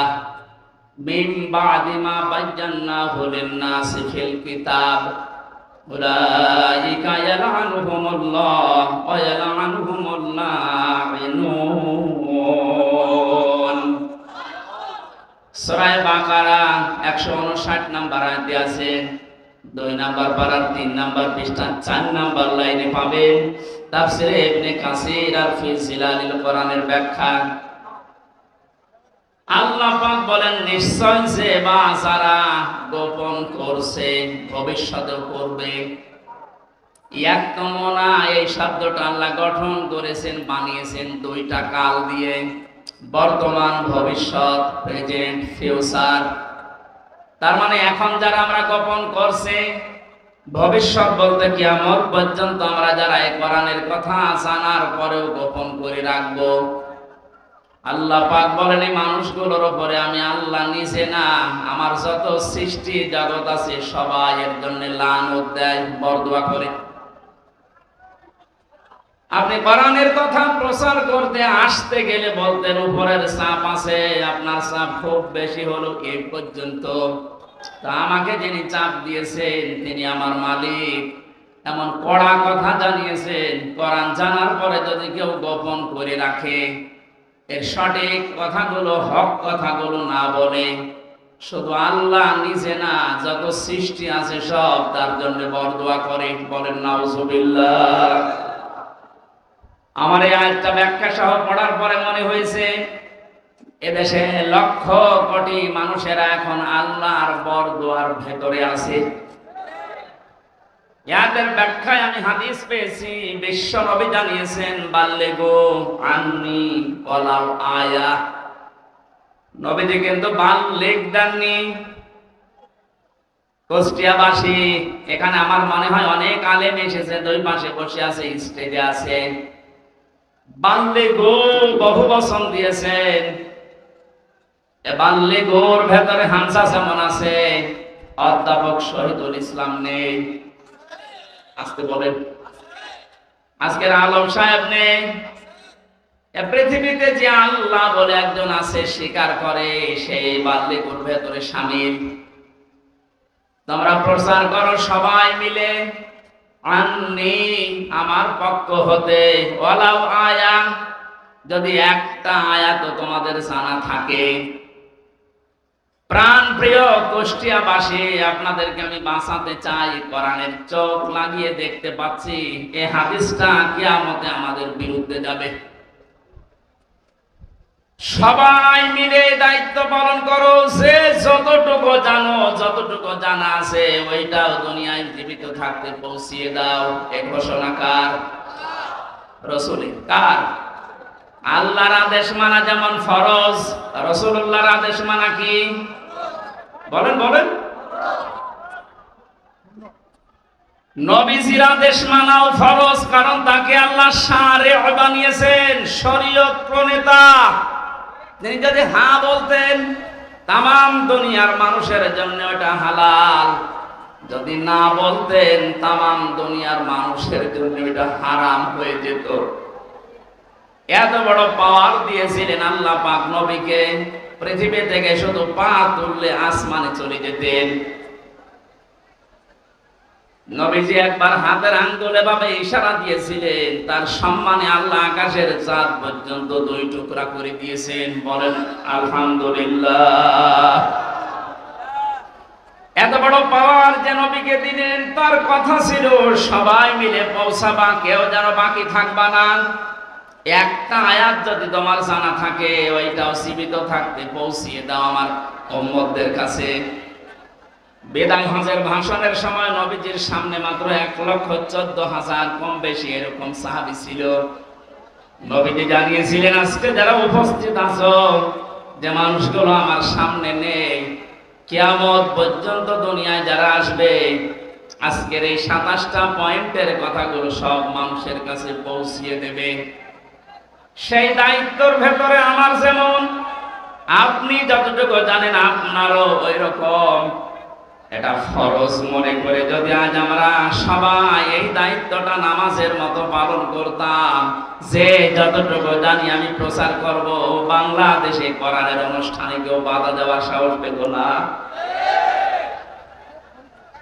মিন বা'দি মা বায়্যানাহু লিন-নাসি ফিল কিতাব উলাইকা ইয়ালআনুহুমুল্লাহ ওয়া ইয়ালআনুহুমুল লাঈনুন। সূরা বাকারা 159 নম্বর আয়াতে আছে। 2 নম্বর পারার 3 নম্বর পৃষ্ঠা 4 নম্বর লাইনে পাবেন তাফসীরে ইবনে কাসির আর ফি জিলালিল কোরআনের ব্যাখ্যা। আল্লাহ পাক বলেন, নিশ্চয় যে যারা গোপন করছে ভবিষ্যতেও করবে। ইয়াকতুমুনা, এই শব্দটা আল্লাহ গঠন করেছেন, বানিয়েছেন 2টা কাল দিয়ে, বর্তমান, ভবিষ্যৎ, প্রেজেন্ট, ফিউচার। তার মানে এখন যারা আমরা গোপন করছে, ভবিষ্যৎ বলতে কিয়ামত পর্যন্ত আমরা যারা এই কোরআনের কথা জানার পরেও গোপন করে রাখবো, আল্লাহ পাক বলেন এই মানুষগুলোর উপরে আমি আল্লাহ নিজে না, আমার যত সৃষ্টি জগৎ আছে সবাই এর জন্য লানত দেয়, বরদোয়া করে। আপনি কোরআনের কথা প্রচার করতে আসতে গেলে বলতেন উপরের চাপ আছে, আপনার চাপ খুব বেশি হলো এই পর্যন্ত, তা আমাকে যিনি চাপ দিয়েছেন তিনি আমার মালিক, এমন কড়া কথা জানিয়েছেন। কোরআন জানার পরে যদি কেউ গোপন করে রাখে, এর সঠিক কথাগুলো হক কথাগুলো না বলে, শুধু আল্লাহ নিজে না যত সৃষ্টি আছে সব তার জন্য বরদোয়া করে, বলেন নাউজুবিল্লাহ। আমার এই আয়াতটা ব্যাখ্যা সহ পড়ার পরে মনে হয়েছে এদেশে লক্ষ কোটি মানুষেরা এখন আল্লাহর বরদোয়ার ভেতরে আছে। ইয়াদের ব্যাখ্যায় আমি হাদিস পেয়েছি, বিশ্ব নবী জানিয়েছেন বাল্লিগু আন্নি ওয়ালাউ আয়া। নবীজি কিন্তু বাল্লিগ দেননি। কুষ্টিয়াবাসী, এখানে আমার মনে হয় অনেক আলেম এসেছে, দুই পাশে বসে আছে, স্টেজে আছে। বাল্লিগু বহু বচন দিয়েছেন। বাল্লিগুর ভেতরে হামজা যেমন আছে, অধ্যাপক শহীদুল ইসলাম নেই, আসতে বলেন। আজকের আলম সাহেব নেই। পৃথিবীতে যে আল্লাহ বলে একজন আছে স্বীকার করে, সেই বাল্লিগুর ভেতরে শামিল। তোমরা প্রচার করো সবাই মিলে, আন্নি আমার পক্ষ হতে, ওয়ালাউ আয়া যদি একটা আয়াত তোমাদের জানা থাকে। প্রাণ প্রিয় কুষ্টিয়াবাসী, আপনাদেরকে আমি বাঁচাতে চাই। কোরআনের চোখ লাগিয়ে দেখতে পাচ্ছি এই হাদিসটা কিয়ামতে আমাদের বিরুদ্ধে যাবে। সবাই মিলে দায়িত্ব পালন করো, যে যতটুকু জানো, যতটুকু জানা আছে ওইটাও দুনিয়ায় জীবিত থাকতে পৌঁছিয়ে দাও। এই ঘোষণা কার? রাসূলের। কার? আল্লাহর আদেশ মানা যেমন ফরজ, রাসূলুল্লাহর আদেশ মানা কি? বলেন বলেন। নবীজির আদেশ মানাও ফরজ, কারণ তাকে আল্লাহ শারিআ বানিয়েছেন, শরীয়ত প্রণেতা। তিনি যদি হ্যাঁ বলতেন তামাম দুনিয়ার মানুষের জন্য এটা হালাল, যদি না বলতেন তামাম দুনিয়ার মানুষের জন্য এটা হারাম হয়ে যেত। এত বড় পাওয়ার দিয়েছিলেন আল্লাহ পাক নবীকে, পৃথিবী থেকে শুধু পা তুললে আসমানে চলে যেতেন। নবীজি একবার হাতের আঙ্গুলে ভাবে ইশারা দিয়েছিলেন, তার সম্মানে আল্লাহ আকাশের চাঁদ পর্যন্ত দুই টুকরা করে দিয়েছেন। বলেন আলহামদুলিল্লাহ। এত বড় পাওয়ার যে নবীকে দিলেন, তার কথা ছিল সবাই মিলে পৌঁছাবা, কেউ যেন বাকি থাকবা না। একটা আয়াত যদি তোমার জানা থাকে ওইটাও সীমিত থাকতে পৌঁছিয়ে দাও আমার উম্মতদের কাছে। বিদায় হজের ভাষণের সময় নবীজির সামনে মাত্র 1,14,000 কম বেশি এরকম সাহাবী ছিল। নবীজি জানিয়েছিলেন আজকে যারা উপস্থিত আছো, যে মানুষগুলো আমার সামনে নেই, কিয়ামত পর্যন্ত দুনিয়ায় যারা আসবে, আজকের এই 27টা পয়েন্টের কথাগুলো সব মানুষের কাছে পৌঁছিয়ে দেবে। সেই দায়িত্বের ভেতরে আমার যেমন, আপনি যতটুকু জানেন আপনারও ওই রকম। এটা ফরজ মনে করে যদি আজ আমরা সবাই এই দায়িত্বটা নামাজের মতো পালন করতাম, যে যতটুকু জানি আমি প্রচার করব, বাংলাদেশে কোরআনের অনুষ্ঠানে কেউ বাধা দেওয়ার সাহস পেত না।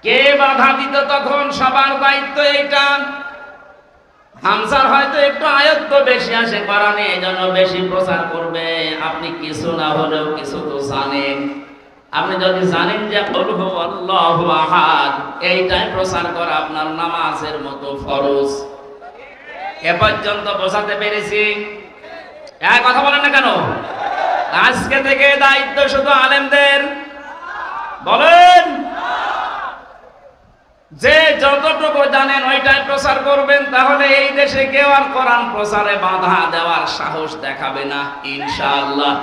কে বাধা দিত তখন? সবার দায়িত্ব এইটা। হামজার হয়তো একটু আয়ত্ত বেশি আসে কোরআনে, এজন্য বেশি প্রচার করবে। আপনি কিছু না হলেও কিছু তো জানেন। আপনি যদি জানেন যে কুল হুয়াল্লাহু আহাদ, এইটাই প্রচার করা আপনার নামাজের মতো ফরজ। এ পর্যন্ত বোঝাতে পেরেছি? এক কথা বলেন না কেন? আজকে থেকে দায়িত্ব শুধু আলেমদের। বলেন, যে যতটুকু জানেন ওইটাই প্রচার করবেন, তাহলে এই দেশে কেউ আর কোরআন প্রচারে বাধা দেওয়ার সাহস দেখাবে না ইনশাআল্লাহ।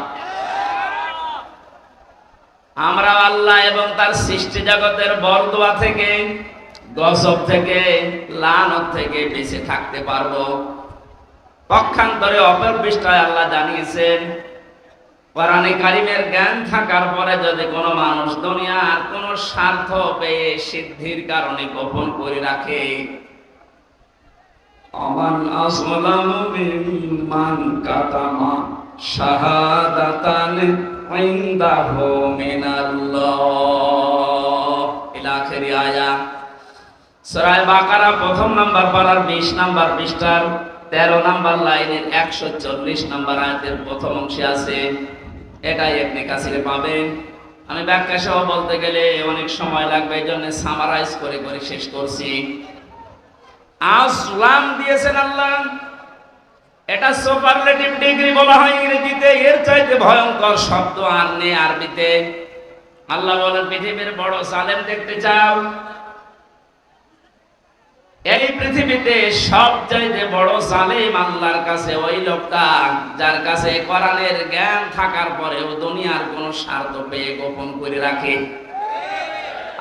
আমরা আল্লাহ এবং তার সৃষ্টি জগতের বরদোয়া থেকে গজব থেকে, লানত থেকে বেঁচে থাকতে পারবো। পক্ষান্তরে অপর পৃষ্ঠায় আল্লাহ জানিয়েছেন, কোরআনে কারিমের জ্ঞান থাকার পরে যদি কোনো মানুষ দুনিয়ার কোনো স্বার্থ পেয়ে সিদ্ধির কারণে গোপন করে রাখে, আমান আসলামু মিম্মান কাতামা শাহাদাতান ইনদাহু মিনাল্লাহ ইলা আখিরি আয়াত। সূরা বাকারা প্রথম নাম্বার পারার 20 নাম্বার পৃষ্ঠার 13 নাম্বার লাইনের 140 নাম্বার আয়াতের প্রথম অংশে আছে। এটাই ইবনে কাসিরে পাবেন। আমি ব্যাখ্যা সহ বলতে গেলে অনেক সময় লাগবে, এই জন্য সামারাইজ করে করে শেষ করছি। আসলাম দিয়েছেন আল্লাহ, এটা সুপারলেটিভ ডিগ্রি বলা হয় ইংরেজিতে। এর চাইতে ভয়ঙ্কর শব্দ আর নেই আরবিতে। আল্লাহ বলেন, পৃথিবীর বড় জালেম দেখতে চাও? এই পৃথিবীতে সবচাইতে বড় জালেম আল্লাহর কাছে ওই লোকটা যার কাছে কোরআনের জ্ঞান থাকার পরেও দুনিয়ার কোনো স্বার্থ পেয়ে গোপন করে রাখে।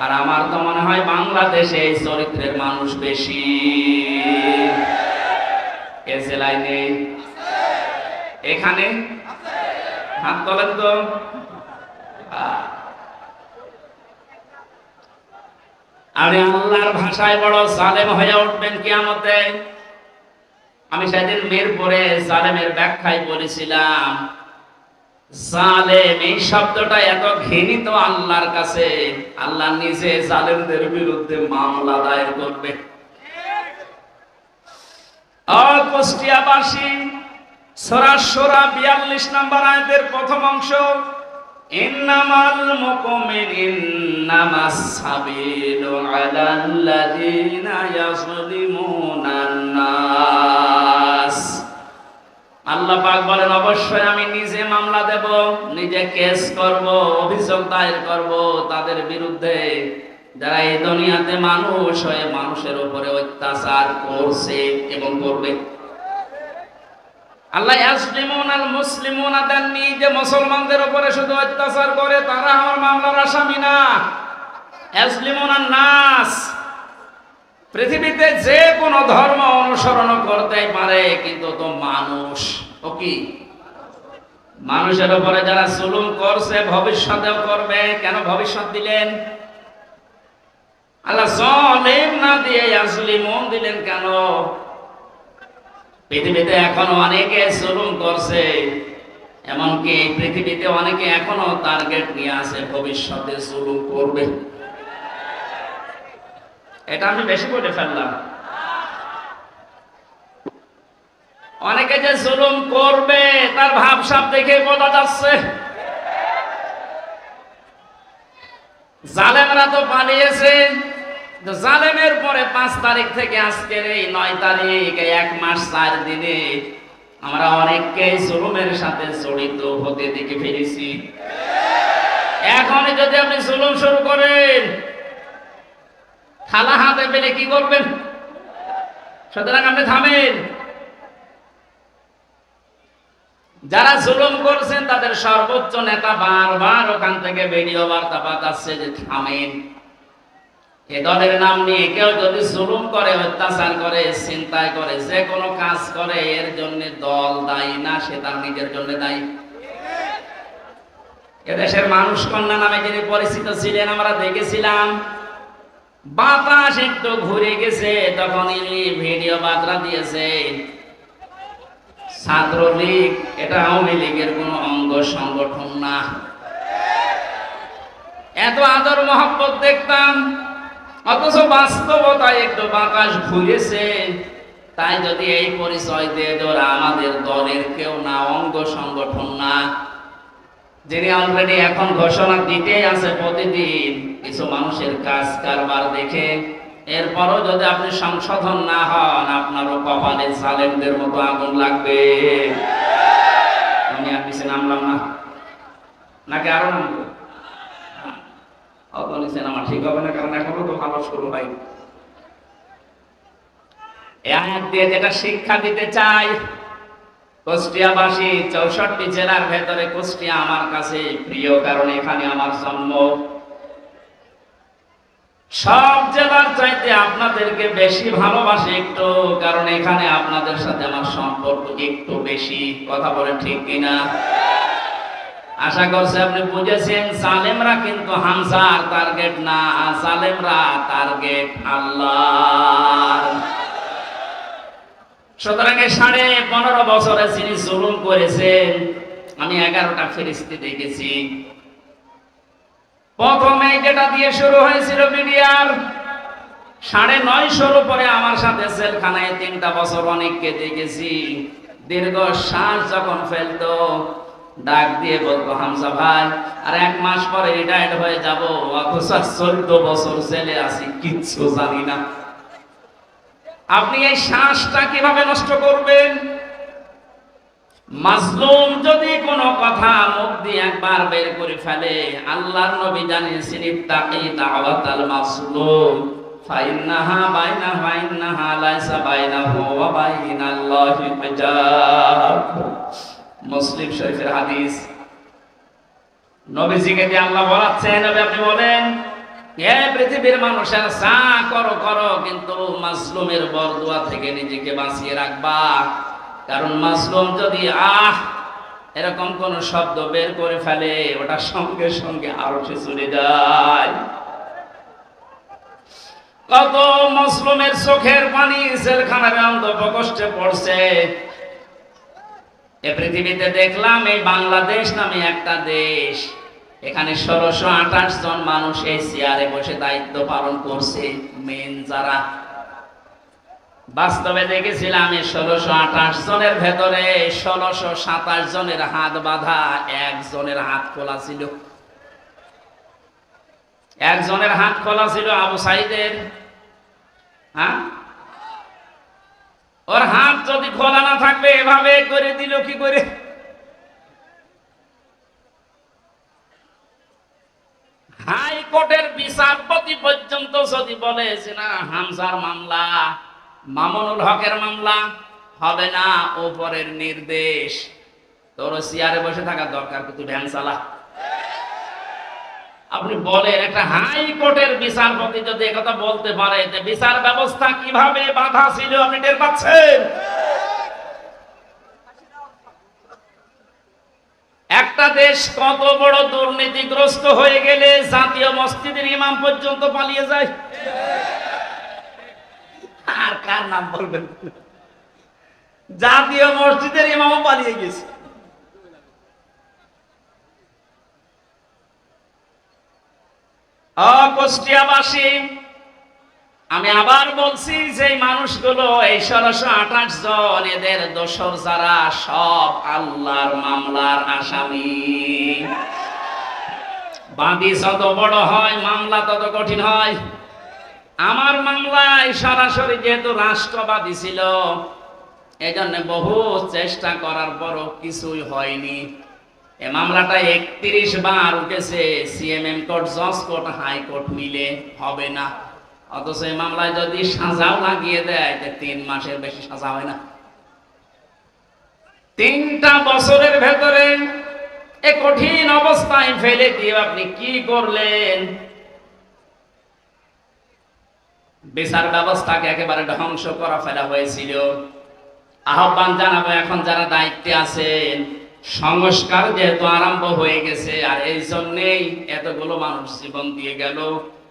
আর আমার তো মনে হয় বাংলাদেশে এই চরিত্রের মানুষ বেশি। এ জেলায় নেই, এখানে হাত তোলেন তো। আপনি আল্লাহর ভাষায় বড় জালেম হয়ে উঠবেন কিয়ামতে। আমি সেদিন মিরপুরে জালেমের ব্যাখ্যায় বলেছিলাম, জালেম এই শব্দটা এত ঘৃণিত আল্লাহর কাছে, আল্লাহ নিজে জালেমদের বিরুদ্ধে মামলা দায়ের করবে। কুষ্টিয়াবাসী সূরা সূরা 42 নম্বর আয়াতের প্রথম অংশ, ইন্নামাল মুমিনুন্নামাস সাবিলু আলাল্লাযিনা ইয়াজলিমুনান নাস। আল্লাহ পাক বলেন, অবশ্যই আমি নিজে মামলা দেব, নিজে কেস করব, অভিযোগ দায়ের করব তাদের বিরুদ্ধে যারা এই দুনিয়াতে মানুষ হয়ে মানুষের উপরে অত্যাচার করছে এবং করবে। আল্লাহ ইয়াজলিমুনাল মুসলিমুনা দেননি যে মুসলমানদের উপরে শুধু অত্যাচার করে তারা আমার মামলার আসামি না। ইয়াজলিমুনান নাস, পৃথিবীতে যে কোনো ধর্ম অনুসরণ করতে পারে, কিন্তু তো মানুষ ও কি মানুষের উপরে যারা জুলুম করছে ভবিষ্যতেও করবে। কেন ভবিষ্যৎ দিলেন? আল্লাহ জালিম না দিয়ে ইয়াজলিমুন দিলেন কেন? পৃথিবীতে এখনো অনেকে জুলুম করছে, এমনকি পৃথিবীতে অনেকে এখনো টার্গেট নিয়ে আছে ভবিষ্যতে জুলুম করবে। এটা আমি বেশি বলে ফেললাম। অনেকে যে জুলুম করবে তার ভাবসাব দেখে বোঝা যাচ্ছে। জালেমরা তো পালিয়েছে। জালেমের পরে 5 তারিখ থেকে আজকের এই 9 তারিখ, 1 মাস 4 দিনে আমরা অনেককে জুলুমের সাথে জড়িত হতে দেখে ফেলেছি। এখনই যদি আপনি জুলুম শুরু করেন, থালা হাতে পেলে কি করবেন? সুতরাং আপনি থামেন। যারা জুলুম করছেন তাদের সর্বোচ্চ নেতা বারবার ওখান থেকে ভিডিও বার্তা পাঠাচ্ছে যে থামেন। এ দলের নাম নিয়ে কেউ যদি জুলুম করে, অত্যাচার করে, চিন্তায় করে, যে কোনো কাজ করে, এর জন্য দল দায়ী না, সে তার নিজের জন্য দায়ী। এদেশের মানুষ কন্যা নামে যিনি পরিচিত ছিলেন, আমরা দেখেছিলাম বাতাস একটু ঘুরে গেছে তখন ইনি ভিডিও বার্তা দিয়েছে, ছাত্রলীগ এটা আওয়ামী লীগের কোন অঙ্গ সংগঠন না। এত আদর মহব্বত দেখতাম, অথচ বাস্তবতায় একটু বাতাস ঘুরেছে। তাই যদি এই পরিচয় দিয়ে ওরা আমাদের দলের কেউ না, অঙ্গ সংগঠন না, যিনি অলরেডি এখন ঘোষণা দিতে আছে প্রতিদিন কিছু মানুষের কাজ কারবার দেখে, এরপরও যদি আপনি সংশোধন না হন, আপনারও কপালে জালেমদের মতো আগুন লাগবে। আমি আর নিচে নামলাম না, নাকি আরো নামবো? অত নিচে নামা ঠিক হবে না, কারণ এখনো তো ভালো শুরু হয়। এই আয়াত দিয়ে যেটা শিক্ষা দিতে চাই, কুষ্টিয়াবাসী 64 জেলার ভেতরে কুষ্টিয়া আমার কাছে প্রিয়, কারণ এখানে আমার জন্ম। সব জেলার চাইতে আপনাদেরকে বেশি ভালোবাসি একটু, কারণ এখানে আপনাদের সাথে আমার সম্পর্ক একটু বেশি। কথা বলেন ঠিক কিনা? আশা করছি আপনি বুঝেছেন। সালেমরা কিন্তু হামজার টার্গেট না, সালেমরা টার্গেট আল্লাহ। সুতরাং 15.5 বছরে যিনি জুলুম করেছেন, আমি 11টা ফেরেশতা দেখেছি। প্রথমে যেটা দিয়ে শুরু হয়েছিল মিডিয়ার 950 পরে আমার সাথে জেলখানায় 3টা বছর অনেককে দেখেছি। দীর্ঘ শ্বাস যখন ফেলতো ডাক দিয়ে বলতো, হামজা ভাই আর 1 মাস পরে রিটায়ার্ড হয়ে যাব, অথচ 14 বছর জেলে আছি, কিচ্ছু জানি না। আপনি এই শ্বাসটা কিভাবে নষ্ট করবেন? মাজলুম যদি কোনো কথা মুখ দিয়ে একবার বের করে ফেলে, আল্লাহর নবী জানিয়েছেন, ইত্তাকি দাওয়াতাল মাজলুম ফাইন্নাহা লাইসা বাইনাহু ওয়া বাইনাল্লাহি হিজাব। মুসলিম শরীফের হাদিস। নবীজিকে দিয়ে আল্লাহ বলাচ্ছেন, নবী আপনি বলেন, হে পৃথিবীর মানুষের যা করো করো, কিন্তু মাজলুমের বরদুয়া থেকে নিজেকে বাঁচিয়ে রাখবা। কারণ মাজলুম যদি এরকম কোন শব্দ বের করে ফেলে, ওটা সঙ্গে সঙ্গে আরশে চলে যায়। কত মাজলুমের চোখের পানি জেলখানার অন্ধপ্রকোষ্ঠে পড়ছে। এ পৃথিবীতে দেখলাম এই বাংলাদেশ নামে একটা দেশ, এখানে 1628 জন মানুষ এই চেয়ারে বসে দায়িত্ব পালন করছে। মেন যারা বাস্তবে দেখেছিলাম, এই 1628 জনের ভেতরে 1627 জনের হাত বাঁধা, একজনের হাত খোলা ছিল। একজনের হাত খোলা ছিল আবু সাইদের। হ্যাঁ, ওর হাত যদি খোলা না থাকবে এভাবে করে দিল কি করে? হাইকোর্টের বিচারপতি পর্যন্ত যদি বলে যে না, হামজার মামলা, মামুনুল হকের মামলা হবে না, ওপরের নির্দেশ, তোর চেয়ারে বসে থাকার দরকার, তুই ভ্যান চালা। আপনি বলেন, একটা হাইকোর্টের বিচারপতি যদি একথা বলতে পারে, বিচার ব্যবস্থা কিভাবে বাধা ছিল আপনি টের পাচ্ছেন? একটা দেশ কত বড় দুর্নীতিগ্রস্ত হয়ে গেলে জাতীয় মসজিদের ইমাম পর্যন্ত পালিয়ে যায়। আর কার নাম বলবেন? জাতীয় মসজিদের ইমামও পালিয়ে গেছে। কুষ্টিয়াবাসী, আমি আবার বলছি যে মানুষগুলো এই 1628 জন, এদের দোষর যারা, সব আল্লাহর মামলার আসামি। বাদী যত বড় হয় মামলা তত কঠিন হয়। আমার মামলায় সরাসরি যেহেতু রাষ্ট্রবাদী ছিল, এজন্য বহু চেষ্টা করার পরও কিছুই হয়নি। এই মামলাটা 31 বার উঠেছে, সিএমএম কোর্ট, জজ কোর্ট, হাইকোর্ট মিলে হবে না। অথচ এই মামলায় যদি সাজাও লাগিয়ে দেয়, 3 মাসের বেশি সাজা হয় না। 3টা বছরের ভেতরে এ কঠিন অবস্থায় ফেলে দিয়ে আপনি কি করলেন? বিচার ব্যবস্থাকে একেবারে ধ্বংস করা ফেলা হয়েছিল। আহ্বান জানাবো, এখন যারা দায়িত্বে আছেন, সংস্কার যেহেতু আরম্ভ হয়ে গেছে, আর এই জন্যেই এতগুলো মানুষ জীবন দিয়ে গেল।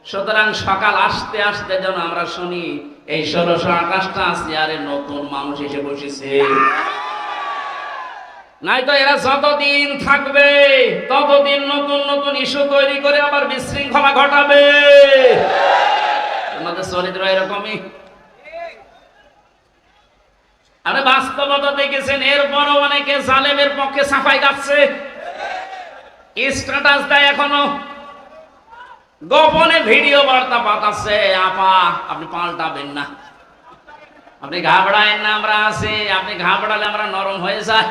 সুতরাং সকাল আসতে আসতে যেন আমরা শুনি এই 1628টা চেয়ারে নতুন মানুষ এসে বসেছে। নাই তো এরা যতদিন থাকবে ততদিন নতুন নতুন ইস্যু তৈরি করে আবার বিশৃঙ্খলা ঘটাবে। আমাদের চরিত্র এরকমই। আপনি বাস্তবতা দেখেছেন, এরপরও অনেকে জালেমের পক্ষে সাফাই গাচ্ছে, স্ট্যাটাস দেয়, এখনো গোপনে ভিডিও বার্তা পাঠাচ্ছে। আপা আপনি পাল্টাবেন না, আপনি ঘাবড়ায়েন না, আমরা আছি। আপনি ঘাবড়ালে আমরা নরম হয়ে যায়।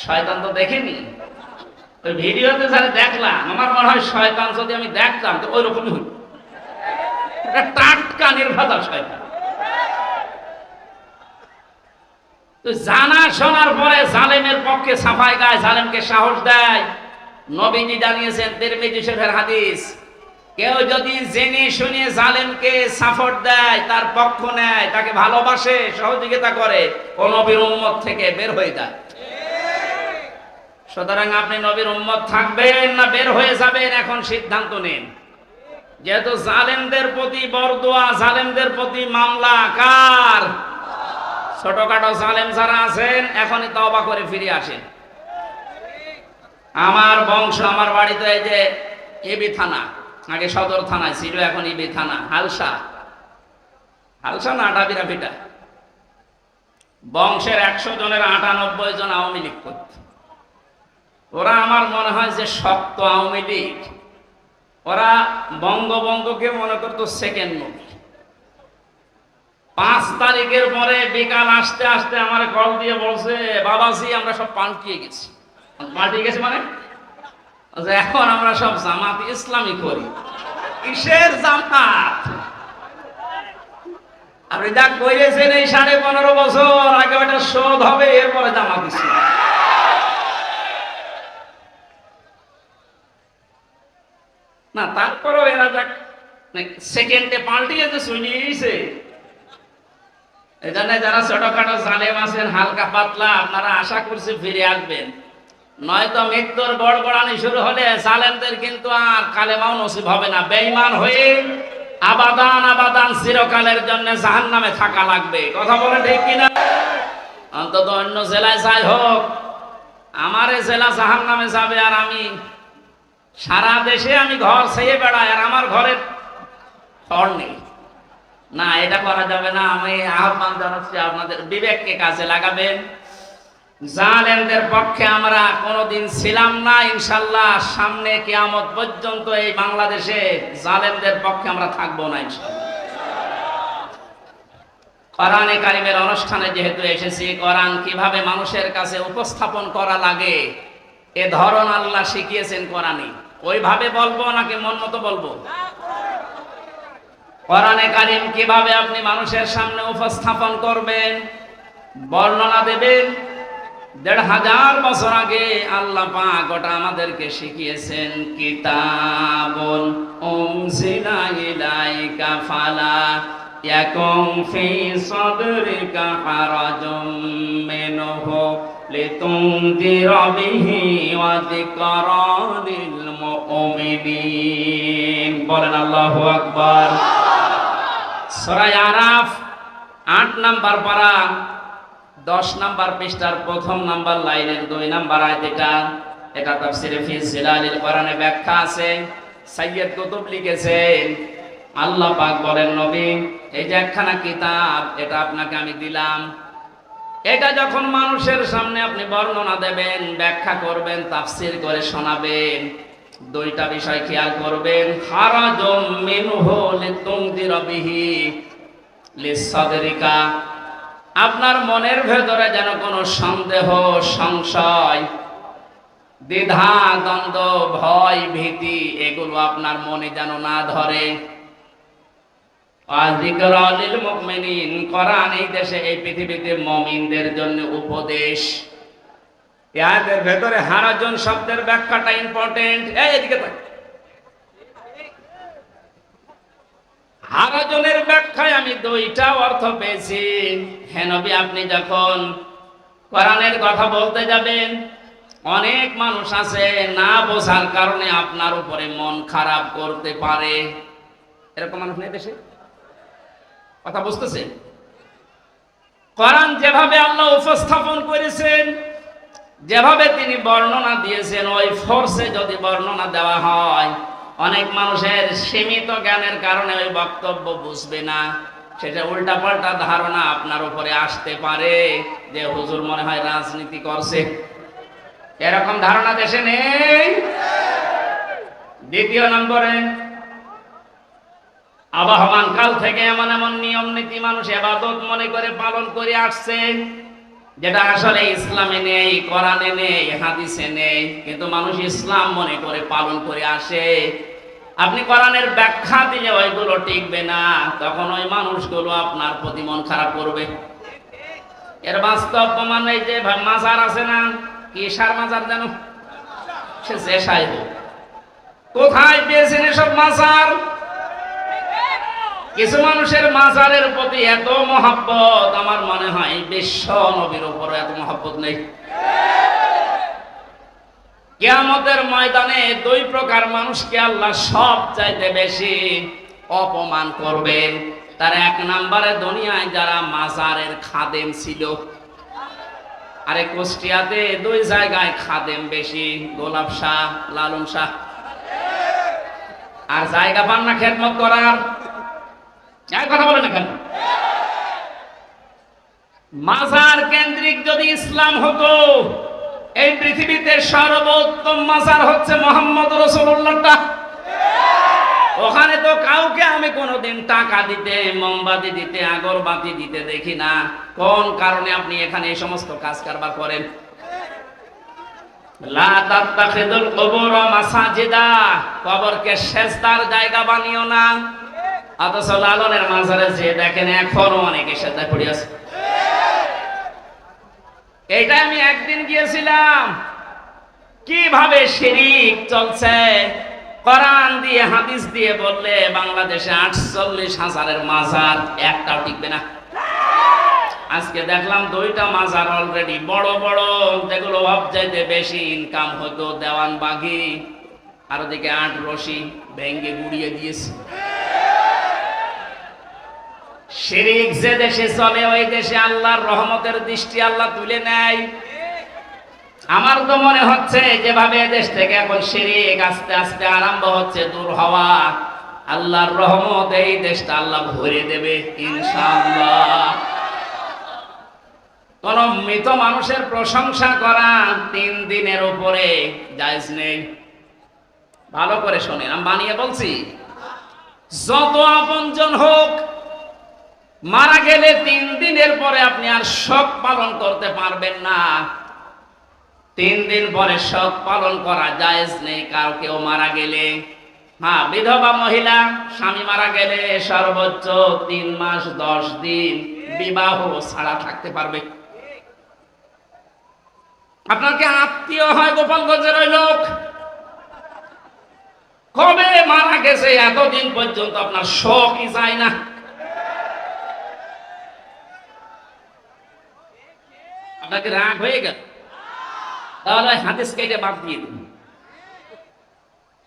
শয়তান তো দেখেনি, ওই ভিডিওতে যারা দেখলাম, আমার মনে হয় শয়তান যদি আমি দেখতাম তো ওই রকমই হইত। টাটকা নির্ভাতা শয়তান। তো জানা শোনার পরে জালেমের পক্ষে সাফাই গায়, জালেমকে সাহস দেয়। নবীজি জানিয়েছেন, তিরমিজি শরীফের হাদিস, কেউ যদি জেনে শুনে জালেমকে সাপোর্ট দেয়, তার পক্ষ নেয়, তাকে ভালোবাসে, সহযোগিতা করে, ও নবীর উম্মত থেকে বের হয়ে যায়। সুতরাং আপনি নবীর উম্মত থাকবেন না বের হয়ে যাবেন, এখন সিদ্ধান্ত নিন। যেহেতু জালেমদের প্রতি বরদোয়া, জালেমদের প্রতি মামলা কার? ছোটখাটো জালেম যারা আছেন এখনই তওবা করে ফিরে আসেন। আমার বংশ, আমার বাড়িতে এই যে এবি থানা, আগে সদর থানায় ছিল, এখন ইবি থানা, হালসা না আটাবিরা পিটা। বংশের 100 জনের 98 জন আওয়ামী লীগ করত। ওরা আমার মনে হয় যে শক্ত আওয়ামী লীগ। ওরা বঙ্গবন্ধুকে মনে করতো সেকেন্ড নবী। 5 তারিখের পরে বিকাল আসতে আসতে আমার কল দিয়ে বলছে, বাবাজি আমরা সব পাল্টিয়ে গেছি। পাল্টিয়ে গেছি মানে এখন আমরা সব জামাত ইসলামী করি। কিসের জামাত? আপনি যা করেছেন এই 15.5 বছর আগে ওটা শোধ হবে, এরপরে জামাত ইসলাম। না তারপরেও এরা যাক সেকেন্ডে পাল্টিয়েছে, শুনিয়েছে। এই জন্য যারা ছোটখাটো জালেম আছেন, হালকা পাতলা, আপনারা আশা করছি ফিরে আসবেন। নয়তো মৃত্যুর গড়গড়ানি শুরু হলে জালেমদের কিন্তু আর কালেমাও নসিব হবে না। বেঈমান হয়ে আবাদান চিরকালের জন্য জাহান্নামে থাকা লাগবে। কথা বলে ঠিক কিনা? অন্তত অন্য জেলায় যাই হোক, আমার এই জেলা জাহান্নামে যাবে, আর আমি সারা দেশে আমি ঘর ছেয়ে বেড়াই, আর আমার ঘরের ঘর নেই। না, এটা করা যাবে না। আমি আহ্বান জানাচ্ছি আপনাদের বিবেককে কাজে লাগাবেন। জালেমদের পক্ষে আমরা কোনোদিন ছিলাম না, ইনশাআল্লাহ সামনে কিয়ামত পর্যন্ত এই বাংলাদেশে জালেমদের পক্ষে আমরা থাকবো না ইনশাআল্লাহ। কোরআনে কারিমের অনুষ্ঠানে যেহেতু এসেছি, কোরআন কিভাবে মানুষের কাছে উপস্থাপন করা লাগে এ ধরন আল্লাহ শিখিয়েছেন কোরআনে। ওইভাবে বলবো নাকি মন মতো বলবো? কোরআনে কারিম কিভাবে আপনি মানুষের সামনে উপস্থাপন করবেন, বর্ণনা দেবেন, 1500 বছর আগে আল্লাহ পাক ওটা আমাদেরকে শিখিয়েছেন। কিতাবুন উনজিলা ইলাইকা ফালা ইয়াকুম ফি সাদরিকা হারাজুম মিনহু লিতুনদিরা বিহি ওয়া যিকরা লিল মুমিনিন। বলেন আল্লাহু আকবার। সূরা আরাফ 8 নাম্বার পারা 10 নাম্বার পৃষ্ঠার 1ম নাম্বার লাইনের 2 নাম্বার আয়াত। এটা তাফসীরে ফি জিলালিল কোরআনে ব্যাখ্যা আছে, সাইয়্যিদ কুতুব লিখেছেন। আল্লাহ পাক বলেন, নবী এই যে একখানা কিতাব, এটা আপনাকে আমি দিলাম। এটা যখন মানুষের সামনে আপনি বর্ণনা দেবেন, ব্যাখ্যা করবেন, তাফসীর করে শোনাবেন, 2টা বিষয় খেয়াল করবেন। হারাজুম মিনহু লিতুনদিরা বিহি লিসাদরিকা, আপনার মনের ভেতরে যেন কোনো সন্দেহ, সংশয়, দ্বিধা, দ্বন্দ্ব, ভয়, ভীতি এগুলো আপনার মনে যেন না ধরে। যিকরা লিল মুমিনিন, কোরআন এই দেশে, এই পৃথিবীতে মুমিনদের জন্য উপদেশ। এর ভেতরে হারাজন শব্দের ব্যাখ্যাটা ইম্পর্টেন্ট। এদিকে তাক। হারাজনের ব্যাখ্যায় আমি 2টা অর্থ পেয়েছি। হে নবী, আপনি যখন কোরআনের কথা বলতে যাবেন, অনেক মানুষ আছে না বোঝার কারণে আপনার উপরে মন খারাপ করতে পারে। এরকম মানুষ নেই দেশে? কথা বুঝতেছেন? কোরআন যেভাবে আল্লাহ উপস্থাপন করেছেন, যেভাবে তিনি বর্ণনা দিয়েছেন, ওই ফোর্সে যদি বর্ণনা দেওয়া হয়, অনেক মানুষের সীমিত জ্ঞানের কারণে ওই বক্তব্য বুঝবে না। সেটা উল্টাপাল্টা ধারণা আপনার উপরে আসতে পারে যে হুজুর মনে হয় রাজনীতি করছে। এরকম ধারণা দেশে নেই। 2 নম্বরে, আবহমান কাল থেকে এমন এমন নিয়ম নীতি মানুষ ইবাদত মনে করে পালন করে আসছে, যেটা আসলে ইসলামে নেই, কোরআনে নেই, হাদিসে নেই, কিন্তু মানুষ ইসলাম মনে করে পালন করে আসে। আপনি কোরআনের ব্যাখ্যা দিলে ওইগুলো টিকবে না, তখন ওই মানুষগুলো আপনার প্রতি মন খারাপ করবে। এর বাস্তব প্রমাণ এই যে মাজার আছে না, কি সার মাজার জানো, সে যে সাই হোক, কোথায় পেয়েছেন এসব মাজার? কিছু মানুষের মাজারের প্রতি এত মহব্বত, আমার মনে হয় বিশ্ব নবীর উপরে এত মহব্বত নেই। কিয়ামতের ময়দানে দুই প্রকার মানুষকে আল্লাহ সব চাইতে বেশি অপমান করবেন। তার এক নম্বরে দুনিয়ায় যারা মাজারের খাদেম ছিল, আরে কুষ্টিয়াতে দুই জায়গায় খাদেম বেশি, গোলাপ শাহ, লালন শাহ। আর জায়গা পান না খেদমত করার? কথা বলে না কেন? মাজার কেন্দ্রিক যদি ইসলাম হতো, এই পৃথিবীতে সর্বোত্তম মাজার হচ্ছে মুহাম্মদ রাসূলুল্লাহটা। ওখানে তো কাউকে আমি কোনোদিন টাকা দিতে, মোমবাতি দিতে, আগরবাতি দিতে দেখি না। কোন কারণে আপনি এখানে এই সমস্ত কাজ কারবার করেন? লা তাত্তাখিদুল কুবুর মাসাজিদা, কবরকে সেজদার জায়গা বানিও না। অথচ লালনের মাজারে যে দেখেন এখনো অনেকে সেজদায় পড়ে আছে। এইটা আমি একদিন গিয়েছিলাম, কিভাবে শিরক চলছে। কোরআন দিয়ে হাদিস দিয়ে বললে বাংলাদেশে 48,000-এর মাজার, একটাও টিকবে না। আজকে দেখলাম দুইটা মাজার অলরেডি বড় বড়, যেগুলো সবচাইতে বেশি ইনকাম হতো দেওয়ানবাগি, আর ওদিকে 8 রশি ভেঙ্গে গুড়িয়ে দিয়েছে। শিরক যে দেশে চলে, ওই দেশে আল্লাহর রহমতের দৃষ্টি আল্লাহ তুলে নেয়। আমার তো মনে হচ্ছে যেভাবে দেশ থেকে এখন শিরক আস্তে আস্তে আরম্ভ হচ্ছে দূর হওয়া, আল্লাহর রহমত এই দেশটা আল্লাহ ভরে দেবে ইনশাআল্লাহ। কোন মৃত মানুষের প্রশংসা করা 3 দিনের উপরে জায়েজ নেই। ভালো করে শোনেন, আমি বানিয়ে বলছি। যত আপনজন হোক, মারা গেলে 3 দিনের পরে আপনি আর শোক পালন করতে পারবেন না। 3 দিন পরে শোক পালন করা জায়েজ নেই কারো কেউ মারা গেলে। হ্যাঁ, বিধবা মহিলা স্বামী মারা গেলে সর্বোচ্চ 3 মাস 10 দিন বিবাহ ছাড়া থাকতে পারবে। আপনার কি আত্মীয় হয় গোপালগঞ্জের ওই লোক? কবে মারা গেছে এতদিন পর্যন্ত আপনার শোকই যায় না। আপনাকে রাগ হয়ে গেল, তাহলে হাদিস কেটে বাদ দিয়ে দিন।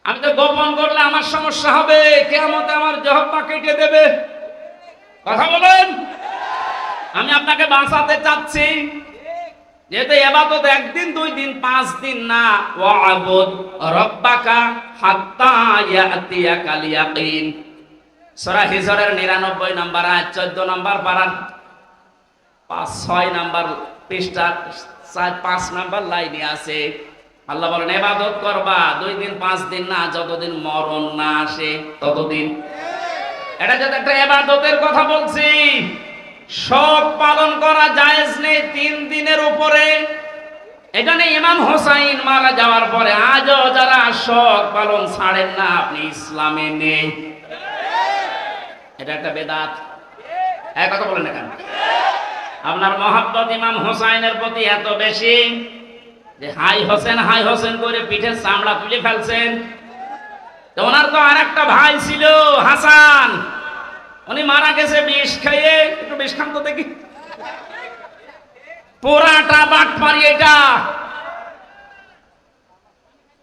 আমি তো গোপন করলে আমার সমস্যা হবে, কিয়ামতে আমার জিহ্বা কেটে দেবে। কথা বলেন। আমি আপনাকে বাঁচাতে চাচ্ছি, যেহেতু ইবাদত 1 দিন 2 দিন 5 দিন না। ওয়া'বুদ রাব্বাকা হাত্তা ইয়াতিয়াকাল ইয়াকিন, সূরা হিজরের 99 নম্বর আয়াত, 14 নম্বর পারা, 5-6 নম্বর পৃষ্ঠা, 4-5 নম্বর লাইনে আছে। আল্লাহ বলেন ইবাদত করবা 2 দিন 5 দিন না, যতদিন মরণ না আসে ততদিন। এটা যদি একটা ইবাদতের কথা বলছি, শোক পালন করা জায়েজ নেই 3 দিনের উপরে। এখানে ইমাম হোসাইন মারা যাওয়ার পরে আজও যারা শোক পালন ছাড়েন না, আপনি ইসলামে নেই। এটা একটা বেদাত। এক কথা বলেন না কেন? আপনার মহব্বত ইমাম হোসাইনের প্রতি এত বেশি যে হাই হোসেন করে পিঠের চামড়া তুলে ফেলছেন। তো ওনার তো আর একটা ভাই ছিল হাসান, উনি মারা গেছে বিষ খেয়ে। একটু বিষ খান তো দেখি। পুরাটা বাটপারি এটা।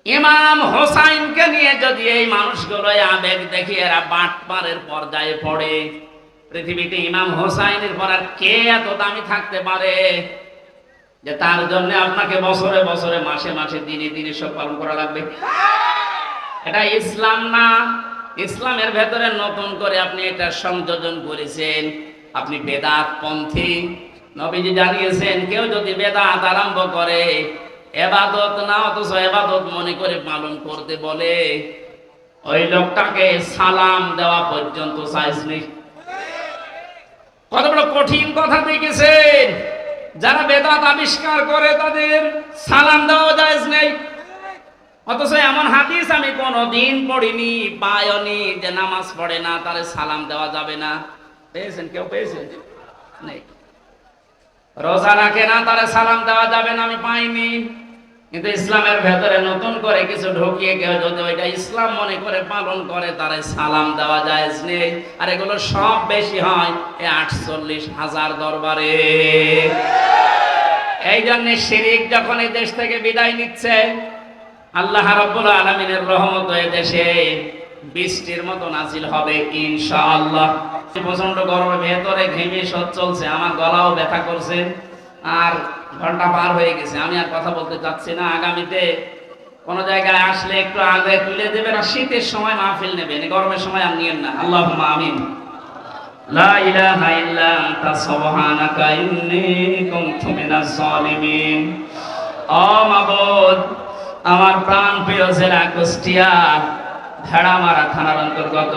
ইমাম হোসাইনকে নিয়ে যদি এই মানুষগুলো আবেগ দেখি, এরা বাটপারের পর্যায়ে পড়ে, পৃথিবীতে ইমাম হোসাইনের পর আর কে এত দামি থাকতে পারে যে তার জন্য আপনাকে বছরে বছরে মাসে মাসে দিনে দিনে সব পালন করা লাগবে? এটা ইসলাম না। ইসলামের ভেতরে নতুন করে আপনি এটা সংযোজন করেছেন, আপনি বেদাত পন্থী। নবীজি জানিয়েছেন, কেউ যদি বেদাত আরম্ভ করে, ইবাদত না অথচ ইবাদত মনে করে পালন করতে বলে, ওই লোকটাকে সালাম দেওয়া পর্যন্ত সাইজ নেই। কত বড় কঠিন কথা দেখেছেন। যারা বেদাত আবিষ্কার করে তাদের সালাম দেওয়া জায়েজ নেই। অথচ এমন হাদিস আমি কোনদিন পড়িনি, পাইনি যে নামাজ পড়ে না তারে সালাম দেওয়া যাবে না। পেয়েছেন? কেউ পেয়েছেন? নেই। রোজা রাখে না তারে সালাম দেওয়া যাবে না, আমি পাইনি। কিন্তু ইসলামের ভেতরে নতুন করে কিছু ঢুকিয়ে কেউ যদি ওইটা ইসলাম মনে করে পালন করে, তারে সালাম দেওয়া জায়েজ নেই। আর এগুলো সব বেশি হয় এই 48,000 দরবারে। এই জন্য শিরিক যখন এই দেশ থেকে বিদায় নিচ্ছে, আল্লাহ রাব্বুল আলামিনের রহমত এই দেশে বৃষ্টির মতো নাজিল হবে ইনশাআল্লাহ। প্রচন্ড গরমের ভেতরে ঘেমে সব চলছে, আমার গলাও ব্যথা করছে, আর ঘন্টা পার হয়ে গেছে, আমি আর কথা বলতে চাচ্ছি না। আগামীতে কোন জায়গায় আসলে একটু আগে তুলে দেবেন, আর শীতের সময় মাহফিল নেবেন, গরমের সময় আর নিয়েন না। আল্লাহুম্মা আমিন। লা ইলাহা ইল্লা আনতা সুবহানাকা ইন্নী কুনতু মিনাজ জালিমিন। ও মাবুদ, আমার প্রাণ প্রিয় জেলা কুষ্টিয়া ভেড়ামারা থানার অন্তর্গত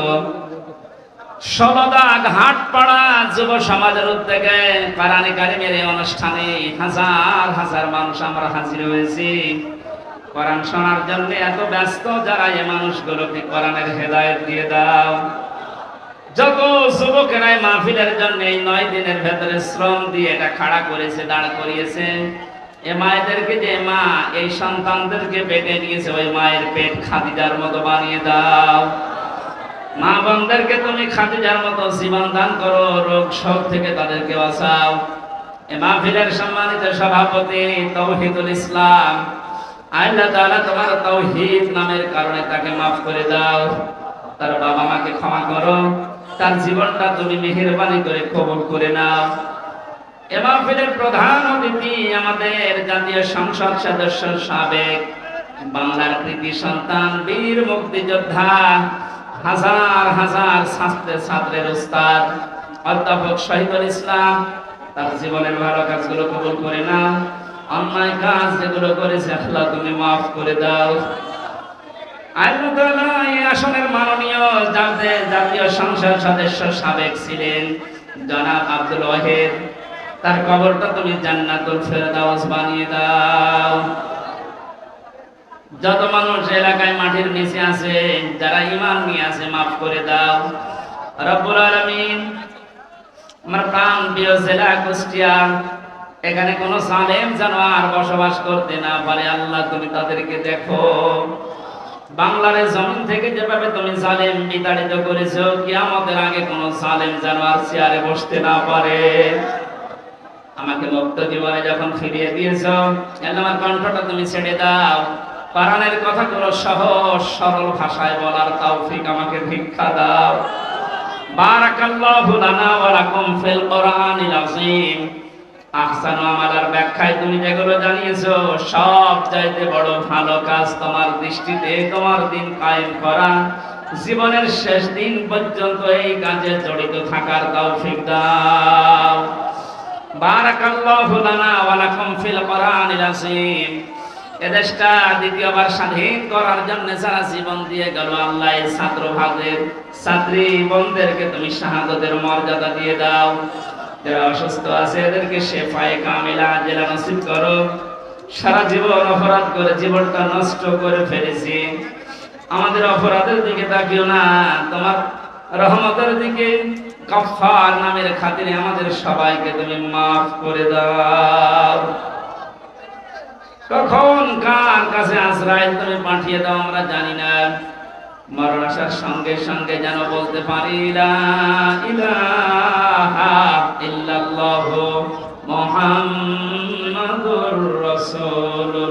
ষোলদা ঘাটপাড়া যুব সমাজের উদ্যোগে কোরআন কারীমের এই অনুষ্ঠানে হাজার হাজার মানুষ আমরা হাজির হয়েছি কোরআন শোনার জন্য। এত ব্যস্ত যারা, এই মানুষগুলোকে কোরআনের হেদায়েত দিয়ে দাও। যত যুবকেরা মাহফিলের জন্য এই 9 দিনের ভেতরে শ্রম দিয়ে এটা খাড়া করেছে, দাঁড় করিয়েছে, এ মায়েদেরকে, যে মা এই সন্তানদেরকে পেটে নিয়েছে, ওই মায়ের পেট খাদিজার মতো বানিয়ে দাও। মা বোনদেরকে তুমি খাদিজার মতো জীবন দান করো, রোগ শোক থেকে তাদেরকে বাঁচাও। এ মাহফিলের সম্মানিত সভাপতি তৌহিদুল ইসলাম, আল্লাহ তাআলা তোমার তাওহীদ নামের কারণে তাকে মাফ করে দাও, তার বাবা মাকে ক্ষমা করো, তার জীবনটা তুমি মেহেরবানি করে কবুল করে নাও। এ মাহফিলের প্রধান অতিথি আমাদের জাতীয় সংসদ সদস্য, সাবেক বাংলার কৃতি সন্তান, বীর মুক্তিযোদ্ধা, হাজার হাজার ছাত্রের উস্তাদ অধ্যাপক শহীদুল ইসলাম। তার জীবনের ভালো কাজগুলো কবুল করে নাও, অন্যায় কাজ যেগুলো করেছে আল্লাহ তুমি মাফ করে দাও। আল্লাহ তাআলা এই আসনের মাননীয় জাতীয় সংসদ সদস্য সাবেক ছিলেন জনাব আব্দুল ওয়াহিদ, তার কবরটা তুমি জান্নাতুল ফেরদাউস বানিয়ে দাও। যত মানুষ এলাকায় মাটির নিচে আছে, যারা ঈমান নিয়ে আছে, মাফ করে দাও রব্বুল আলামিন। আমার প্রাণ প্রিয় জেলা কুষ্টিয়া, এখানে কোন জালেম জানোয়ার বসবাস করতে না পারে, আল্লাহ তুমি তাদেরকে দেখো। বাংলার জমিন থেকে যেভাবে তুমি জালেম বিতাড়িত করেছো, কিয়ামতের আগে কোন জালেম জানোয়ার চেয়ারে বসতে না পারে। আমাকে মুক্ত জীবনে যখন ফিরিয়ে দিয়েছো, আমার কণ্ঠটা তুমি ছেড়ে দাও, কোরআনের কথাগুলো সহজ সরল ভাষায় বলার তৌফিক আমাকে ভিক্ষা দাও। বারাকাল্লাহু লানা ওয়া লাকুম ফিল কোরআনিল আযীম। আহসানু আমালার ব্যাখ্যায় তুমি যেগুলো জানিয়েছো, সব চাইতে বড় ভালো কাজ তোমার দৃষ্টিতে তোমার দিন কায়েম করা, জীবনের শেষ দিন পর্যন্ত এই কাজে জড়িত থাকার তৌফিক দাও। বারাকাল্লাহু লানা ওয়া লাকুম ফিল কোরআনিল আযীম। এদেশটা দ্বিতীয়বার স্বাধীন করার জন্য যারা জীবন দিয়ে গেল, আল্লাহ এই ছাত্র ভাগের ছাত্রী বোনদেরকে তুমি শাহাদাতের মর্যাদা দিয়ে দাও। যারা অসুস্থ আছে এদেরকে শেফায়ে কামিলা আজেলা নসিব করো। সারা জীবন অপরাধ করে জীবনটা নষ্ট করে ফেলেছি, আমাদের অপরাধের দিকে তাকিও না, তোমার রহমতের দিকে। গফফার নামের খাতিরে আমাদের সবাইকে তুমি মাফ করে দাও। কখন কার কাছে আশ্রয় তুমি পাঠিয়ে দাও আমরা জানি না, মরণ আসার সঙ্গে সঙ্গে যেন বলতে পারি লা ইলাহা ইল্লাল্লাহু মুহাম্মাদুর রাসূলুল্লাহ।